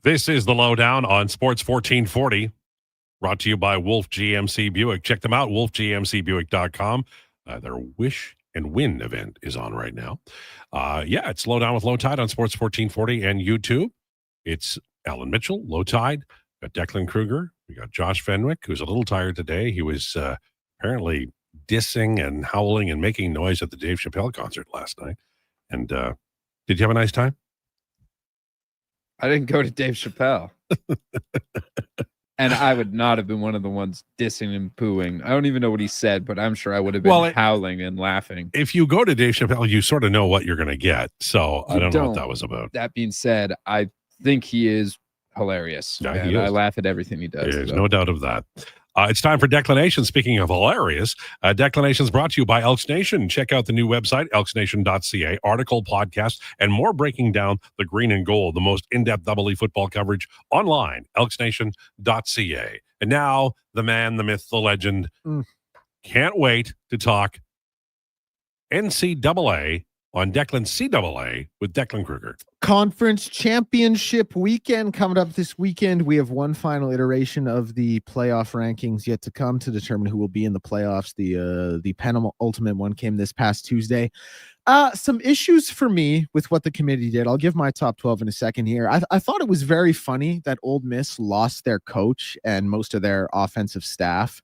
This is the Lowdown on Sports 1440, brought to you by Wolf GMC Buick. Check them out, wolfgmcbuick.com. Their Wish and Win event is on right now. It's Lowdown with Lowetide on Sports 1440 and YouTube. It's Alan Mitchell, Lowetide. Got Declan Krueger. We got Josh Fenwick, who's a little tired today. He was apparently dissing and howling and making noise at the Dave Chappelle concert last night. And did you have a nice time? I didn't go to Dave Chappelle. And I would not have been one of the ones dissing and pooing. I don't even know what he said, but I'm sure I would have been howling and laughing. If you go to Dave Chappelle, you sort of know what you're going to get. So I don't know what that was about. That being said, I think he is hilarious. Yeah, and I laugh at everything he does. There's no doubt of that. It's time for Declination. Speaking of hilarious, Declination is brought to you by Elks Nation. Check out the new website, elksnation.ca. Article, podcast, and more breaking down the green and gold, the most in-depth Double E football coverage online, elksnation.ca. And now, the man, the myth, the legend. Can't wait to talk NCAA on Declan CAA with Declan Krueger. Conference championship weekend coming up this weekend. We have one final iteration of the playoff rankings yet to come to determine who will be in the playoffs. The penultimate one came this past Tuesday. Some issues for me with what the committee did. I'll give my top 12 in a second here. I thought it was very funny that Ole Miss lost their coach and most of their offensive staff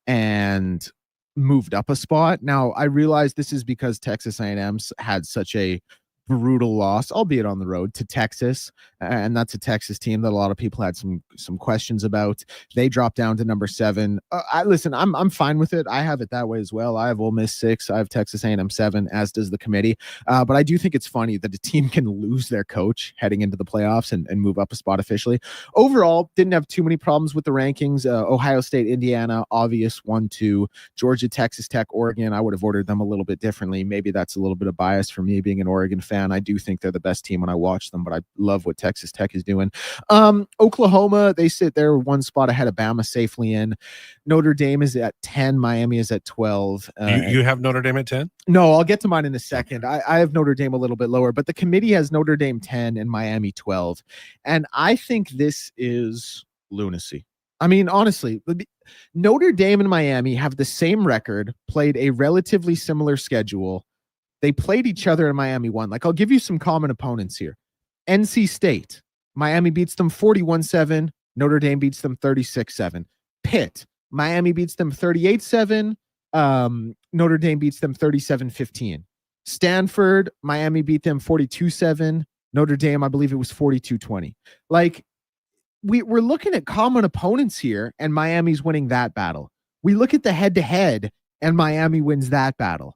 and moved up a spot. Now, I realize this is because Texas A&M had such a brutal loss, albeit on the road, to Texas, and that's a Texas team that a lot of people had some questions about. They dropped down to number 7. I'm fine with it. I have it that way as well. I have Ole Miss 6. I have Texas A&M 7, as does the committee. But I do think it's funny that a team can lose their coach heading into the playoffs and move up a spot officially. Overall, didn't have too many problems with the rankings. Ohio State, Indiana, obvious 1-2. Georgia, Texas Tech, Oregon. I would have ordered them a little bit differently. Maybe that's a little bit of bias for me being an Oregon fan. I do think they're the best team when I watch them, but I love what Texas Tech is doing. Oklahoma, they sit there one spot ahead of Bama, safely in. Notre Dame is at 10. Miami is at 12. You have Notre Dame at 10? No, I'll get to mine in a second. I have Notre Dame a little bit lower, but the committee has Notre Dame 10 and Miami 12. And I think this is lunacy. I mean, honestly, Notre Dame and Miami have the same record, played a relatively similar schedule. They played each other and Miami won. Like, I'll give you some common opponents here. NC State. Miami beats them 41-7. Notre Dame beats them 36-7. Pitt. Miami beats them 38-7. Notre Dame beats them 37-15. Stanford. Miami beat them 42-7. Notre Dame, I believe it was 42-20. Like, we're looking at common opponents here, and Miami's winning that battle. We look at the head-to-head, and Miami wins that battle.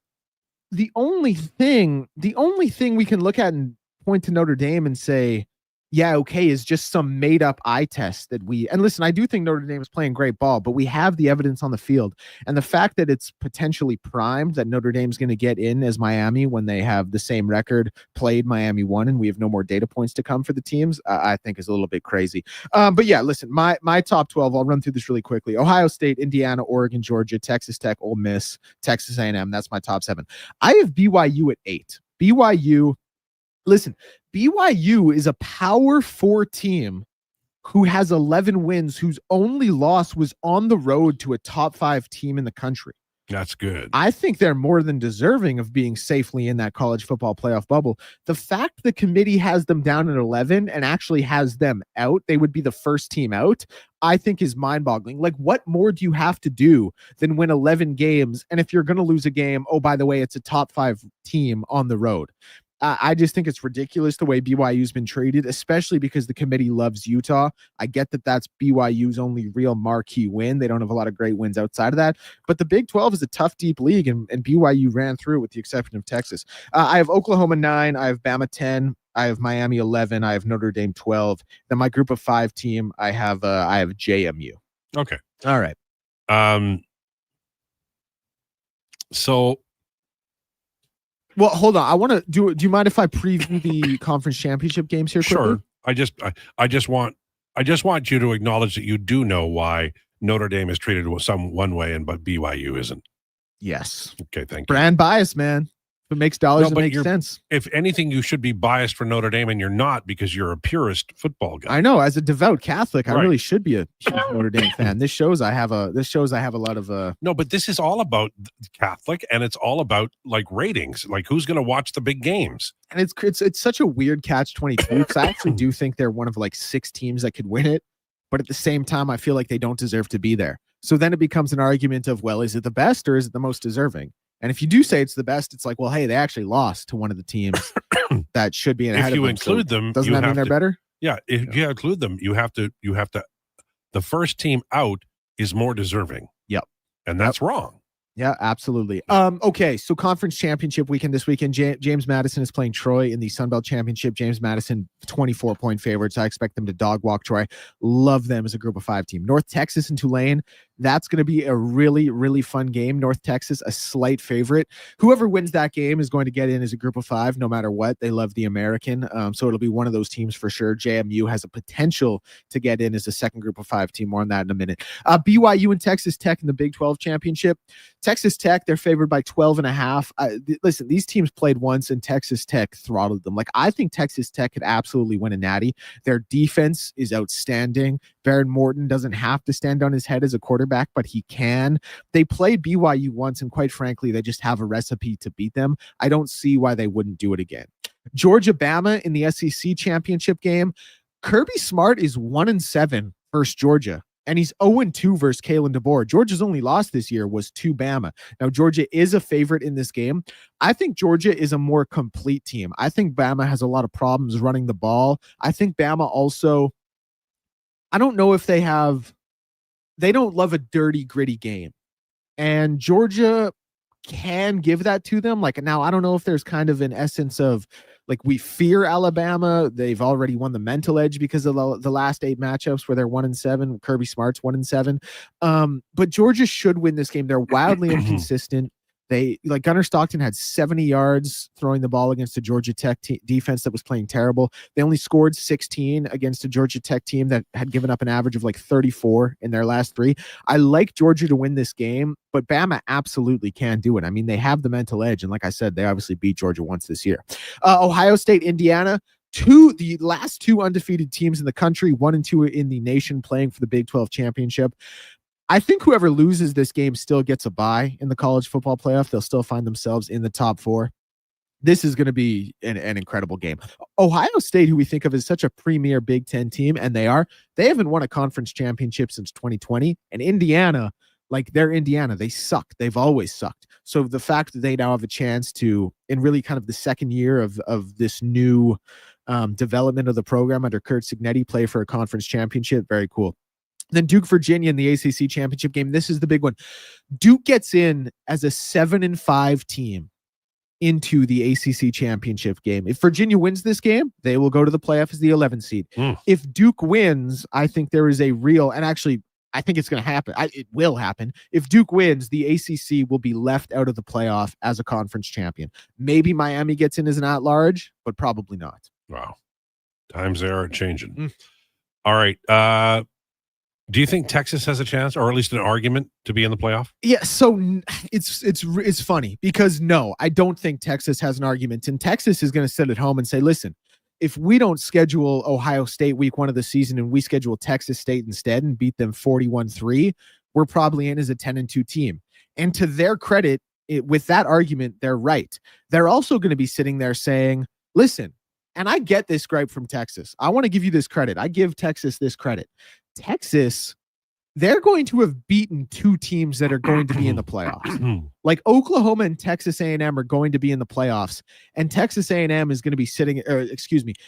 The only thing we can look at and point to Notre Dame and say, yeah, okay, is just some made up eye test that and listen, I do think Notre Dame is playing great ball, but we have the evidence on the field. And the fact that it's potentially primed that Notre Dame's going to get in as Miami when they have the same record, played Miami won, and we have no more data points to come for the teams, I think is a little bit crazy. But yeah, listen, my top 12, I'll run through this really quickly. Ohio State, Indiana, Oregon, Georgia, Texas Tech, Ole Miss, Texas A&M. That's my top 7. I have BYU at 8. BYU, listen, BYU is a Power 4 team who has 11 wins, whose only loss was on the road to a top 5 team in the country. That's good. I think they're more than deserving of being safely in that college football playoff bubble. The fact the committee has them down at 11 and actually has them out, they would be the first team out, I think is mind-boggling. Like, what more do you have to do than win 11 games? And if you're going to lose a game, oh, by the way, it's a top 5 team on the road. I just think it's ridiculous the way BYU's been treated, especially because the committee loves Utah. I get that that's BYU's only real marquee win. They don't have a lot of great wins outside of that. But the Big 12 is a tough, deep league, and BYU ran through with the exception of Texas. I have Oklahoma 9. I have Bama 10. I have Miami 11. I have Notre Dame 12. Then my group of 5 team, I have JMU. Okay. All right. So, well, hold on. I want to do you mind if I preview the conference championship games here quickly? Sure. I just want you to acknowledge that you do know why Notre Dame is treated one way but BYU isn't. Yes. Okay, thank you. Brand bias, man. If it makes dollars, it makes sense. If anything, you should be biased for Notre Dame, and you're not because you're a purist football guy. I know. As a devout Catholic, I Right. really should be a huge Notre Dame fan. This shows I have a lot of No, but this is all about Catholic, and it's all about like ratings, like who's going to watch the big games. and it's such a weird catch-22 because I actually do think they're one of like 6 teams that could win it, but at the same time, I feel like they don't deserve to be there. So then it becomes an argument of, well, is it the best or is it the most deserving? And if you do say it's the best, it's like, well, hey, they actually lost to one of the teams that should be ahead of them. If you include them, doesn't you that mean have they're to- better? Yeah, if you include them, you have to. The first team out is more deserving. Yep, and that's wrong. Yeah, absolutely. Okay, so conference championship weekend this weekend. James Madison is playing Troy in the Sun Belt Championship. James Madison, 24-point favorites. I expect them to dog walk Troy. Love them as a group of 5 team. North Texas and Tulane. That's going to be a really, really fun game. North Texas, a slight favorite. Whoever wins that game is going to get in as a group of 5, no matter what. They love the American. So it'll be one of those teams for sure. JMU has a potential to get in as a second group of 5 team. More on that in a minute. BYU and Texas Tech in the Big 12 Championship. Texas Tech, they're favored by 12.5. Listen, these teams played once and Texas Tech throttled them. Like, I think Texas Tech could absolutely win a natty. Their defense is outstanding. Baron Morton doesn't have to stand on his head as a quarterback, but he can. They played BYU once, and quite frankly, they just have a recipe to beat them. I don't see why they wouldn't do it again. Georgia-Bama in the SEC championship game. Kirby Smart is 1-7 versus Georgia, and he's 0-2 versus Kalen DeBoer. Georgia's only loss this year was to Bama. Now, Georgia is a favorite in this game. I think Georgia is a more complete team. I think Bama has a lot of problems running the ball. I think Bama also, I don't know if they don't love a dirty, gritty game. And Georgia can give that to them. Like, now, I don't know if there's kind of an essence of, like, we fear Alabama. They've already won the mental edge because of the last 8 matchups where they're 1-7. Kirby Smart's 1-7. But Georgia should win this game. They're wildly inconsistent. Like Gunnar Stockton had 70 yards throwing the ball against a Georgia Tech defense that was playing terrible. They only scored 16 against a Georgia Tech team that had given up an average of like 34 in their last 3. I like Georgia to win this game, but Bama absolutely can do it. I mean, they have the mental edge. And like I said, they obviously beat Georgia once this year. Ohio State, Indiana. The last 2 undefeated teams in the country, 1 and 2 in the nation, playing for the Big 12 championship. I think whoever loses this game still gets a bye in the college football playoff. They'll still find themselves in the top 4. This is going to be an incredible game. Ohio State, who we think of as such a premier Big 10 team, and they haven't won a conference championship since 2020. And Indiana, like, they're Indiana. They suck. They've always sucked. So the fact that they now have a chance to, in really kind of the second year of this new development of the program under Kurt Cignetti, play for a conference championship, very cool. Then Duke, Virginia in the ACC championship game. This is the big one. Duke gets in as a 7-5 team into the ACC championship game. If Virginia wins this game, they will go to the playoff as the 11th seed. If Duke wins, I think there is a real, and actually, I think it's going to happen. It will happen. If Duke wins, the ACC will be left out of the playoff as a conference champion. Maybe Miami gets in as an at-large, but probably not. Wow. Times they are changing. All right. Do you think Texas has a chance, or at least an argument, to be in the playoff? Yeah, so it's funny because no, I don't think Texas has an argument. And Texas is going to sit at home and say, listen, if we don't schedule Ohio State week 1 of the season and we schedule Texas State instead and beat them 41-3, we're probably in as a 10-2 team. And to their credit, with that argument, they're right. They're also going to be sitting there saying, listen, and I get this gripe from Texas. I want to give you this credit. I give Texas this credit. Texas they're going to have beaten two teams that are going to be in the playoffs. Like Oklahoma and Texas A&M are going to be in the playoffs, and Texas A&M is going to be sitting,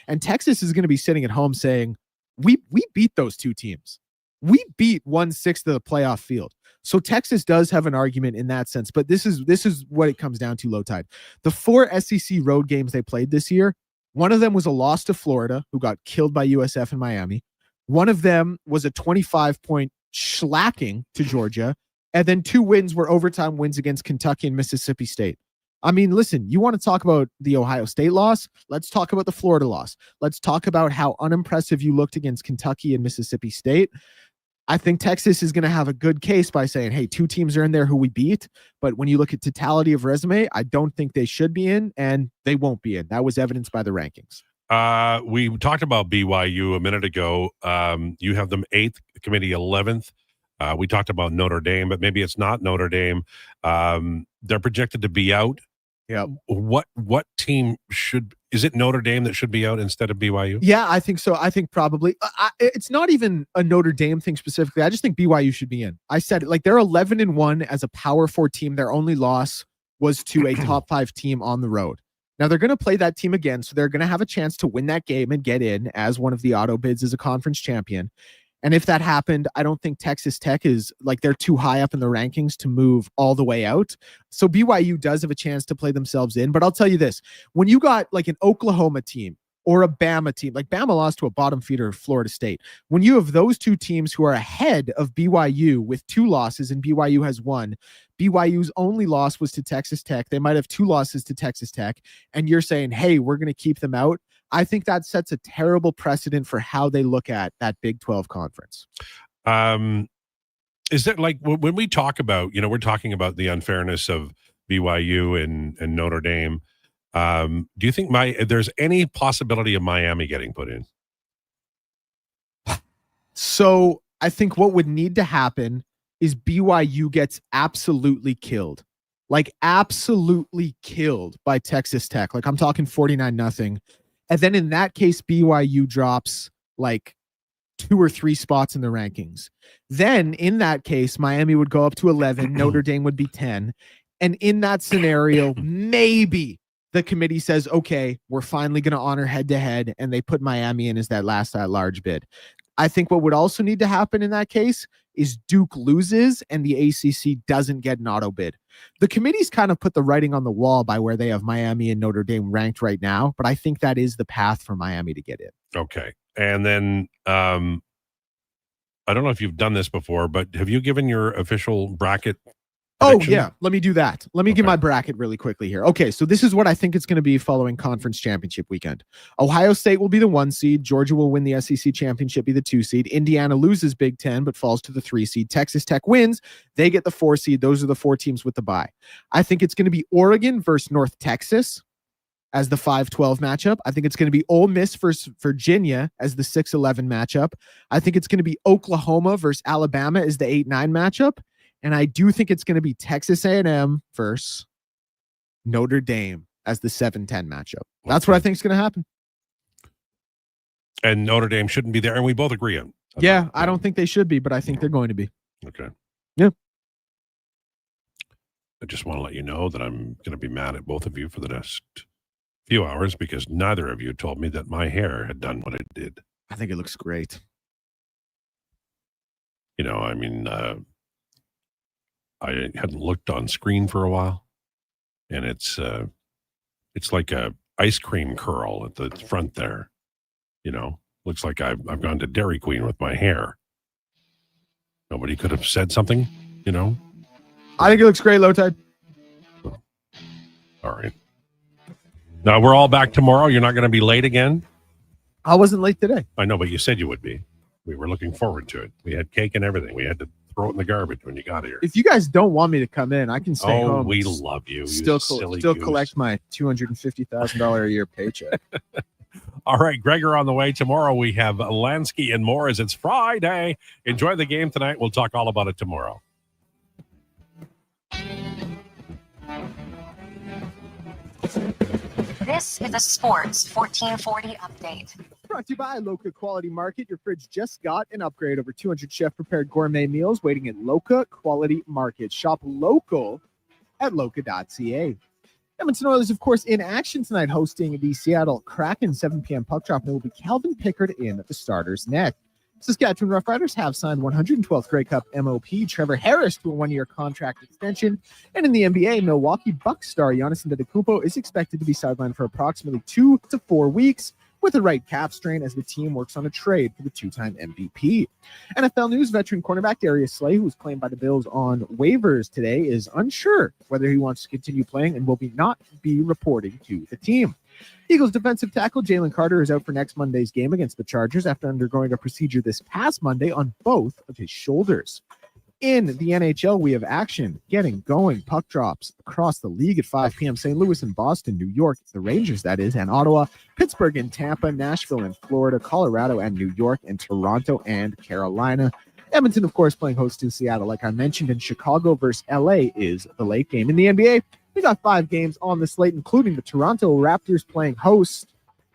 and Texas is going to be sitting at home saying, we beat those two teams. We beat 1/6 of the playoff field. So Texas does have an argument in that sense, but this is what it comes down to, Lowetide. The 4 SEC road games they played this year, one of them was a loss to Florida, who got killed by USF in Miami. One of them was a 25-point slacking to Georgia, and then 2 wins were overtime wins against Kentucky and Mississippi State. I mean, listen, you want to talk about the Ohio State loss? Let's talk about the Florida loss. Let's talk about how unimpressive you looked against Kentucky and Mississippi State. I think Texas is going to have a good case by saying, hey, 2 teams are in there who we beat. But when you look at totality of resume, I don't think they should be in, and they won't be in. That was evidenced by the rankings. We talked about BYU a minute ago. You have them 8th, committee 11th. We talked about Notre Dame, but maybe it's not Notre Dame. They're projected to be out. Yeah. What team is it Notre Dame that should be out instead of BYU? Yeah, I think so. I think probably it's not even a Notre Dame thing specifically. I just think BYU should be in. I said it, like they're 11-1 as a Power 4 team. Their only loss was to a top 5 team on the road. Now they're going to play that team again, so they're going to have a chance to win that game and get in as one of the auto bids as a conference champion. And if that happened, I don't think Texas Tech is like they're too high up in the rankings to move all the way out. So BYU does have a chance to play themselves in. But I'll tell you this, when you got like an Oklahoma team or a Bama team, like Bama lost to a bottom feeder of Florida State. When you have those 2 teams who are ahead of BYU with 2 losses and BYU has 1, BYU's only loss was to Texas Tech. They might have 2 losses to Texas Tech. And you're saying, hey, we're going to keep them out. I think that sets a terrible precedent for how they look at that Big 12 conference. Is that like when we talk about, we're talking about the unfairness of BYU and Notre Dame. Do you think there's any possibility of Miami getting put in? So I think what would need to happen is BYU gets absolutely killed. Like absolutely killed by Texas Tech. Like I'm talking 49-0. And then in that case, BYU drops like 2 or 3 spots in the rankings. Then in that case, Miami would go up to 11. Notre Dame would be 10. And in that scenario, maybe the committee says, okay, we're finally going to honor head-to-head, and they put Miami in as that last at-large bid. I think what would also need to happen in that case is Duke loses and the ACC doesn't get an auto bid. The committee's kind of put the writing on the wall by where they have Miami and Notre Dame ranked right now, but I think that is the path for Miami to get in. Okay. And then I don't know if you've done this before, but have you given your official bracket prediction? Oh, yeah. Let me do that. Let me give my bracket really quickly here. Okay, so this is what I think it's going to be following conference championship weekend. Ohio State will be the 1 seed. Georgia will win the SEC championship, be the 2 seed. Indiana loses Big Ten, but falls to the 3 seed. Texas Tech wins. They get the 4 seed. Those are the 4 teams with the bye. I think it's going to be Oregon versus North Texas as the 5-12 matchup. I think it's going to be Ole Miss versus Virginia as the 6-11 matchup. I think it's going to be Oklahoma versus Alabama as the 8-9 matchup. And I do think it's going to be Texas A&M versus Notre Dame as the 7-10 matchup. That's what I think is going to happen. And Notre Dame shouldn't be there, and we both agree on. Yeah, I don't think they should be, but I think they're going to be. Okay. Yeah. I just want to let you know that I'm going to be mad at both of you for the next few hours because neither of you told me that my hair had done what it did. I think it looks great. I hadn't looked on screen for a while, and it's like a ice cream curl at the front there. Looks like I've gone to Dairy Queen with my hair. Nobody could have said something, I think it looks great, Lowetide. All right. Now we're all back tomorrow. You're not going to be late again. I wasn't late today. I know, but you said you would be. We were looking forward to it. We had cake and everything. We had to throw it in the garbage when you got here. If you guys don't want me to come in, I can stay home. Oh, we love you. Still collect my $250,000 a year paycheck. All right, Gregor on the way. Tomorrow we have Lansky and more as it's Friday. Enjoy the game tonight. We'll talk all about it tomorrow. This is a Sports 1440 update. Brought to you by Loca Quality Market. Your fridge just got an upgrade. Over 200 chef-prepared gourmet meals waiting at Loca Quality Market. Shop local at loca.ca. Edmonton Oilers, of course, in action tonight, hosting the Seattle Kraken. 7 p.m. puck drop. And it will be Calvin Pickard in the starter's net. Saskatchewan Roughriders have signed 112th Grey Cup MOP Trevor Harris to a one-year contract extension. And in the NBA, Milwaukee Bucks star Giannis Antetokounmpo is expected to be sidelined for approximately 2 to 4 weeks with a right calf strain as the team works on a trade for the two-time MVP. NFL news, veteran cornerback Darius Slay, who was claimed by the Bills on waivers today, is unsure whether he wants to continue playing and will not be reporting to the team. Eagles defensive tackle Jalen Carter is out for next Monday's game against the Chargers after undergoing a procedure this past Monday on both of his shoulders. In the NHL, we have action getting going. Puck drops across the league at 5 p.m. St. Louis and Boston, New York, the Rangers, that is, and Ottawa, Pittsburgh and Tampa, Nashville and Florida, Colorado and New York, and Toronto and Carolina. Edmonton, of course, playing host to Seattle, like I mentioned, and Chicago versus LA is the late game. In the NBA, we got 5 games on the slate, including the Toronto Raptors playing host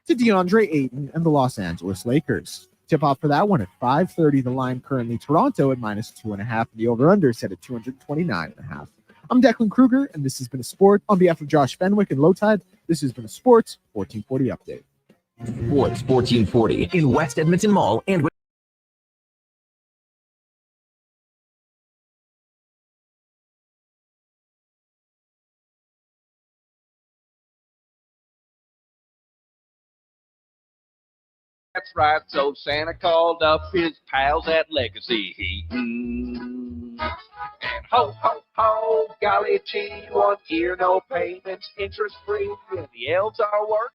to DeAndre Ayton and the Los Angeles Lakers. Tip off for that one at 5:30. The line currently Toronto at -2.5. The over/under set at 229.5. I'm Declan Krueger, and this has been a sport. On behalf of Josh Fenwick and Lowetide, this has been a Sports 1440 update. Sports 1440 in West Edmonton Mall and That's right, so Santa called up his pals at Legacy Heating. And ho, ho, ho, golly gee, 1 year, no payments, interest free, and the elves are working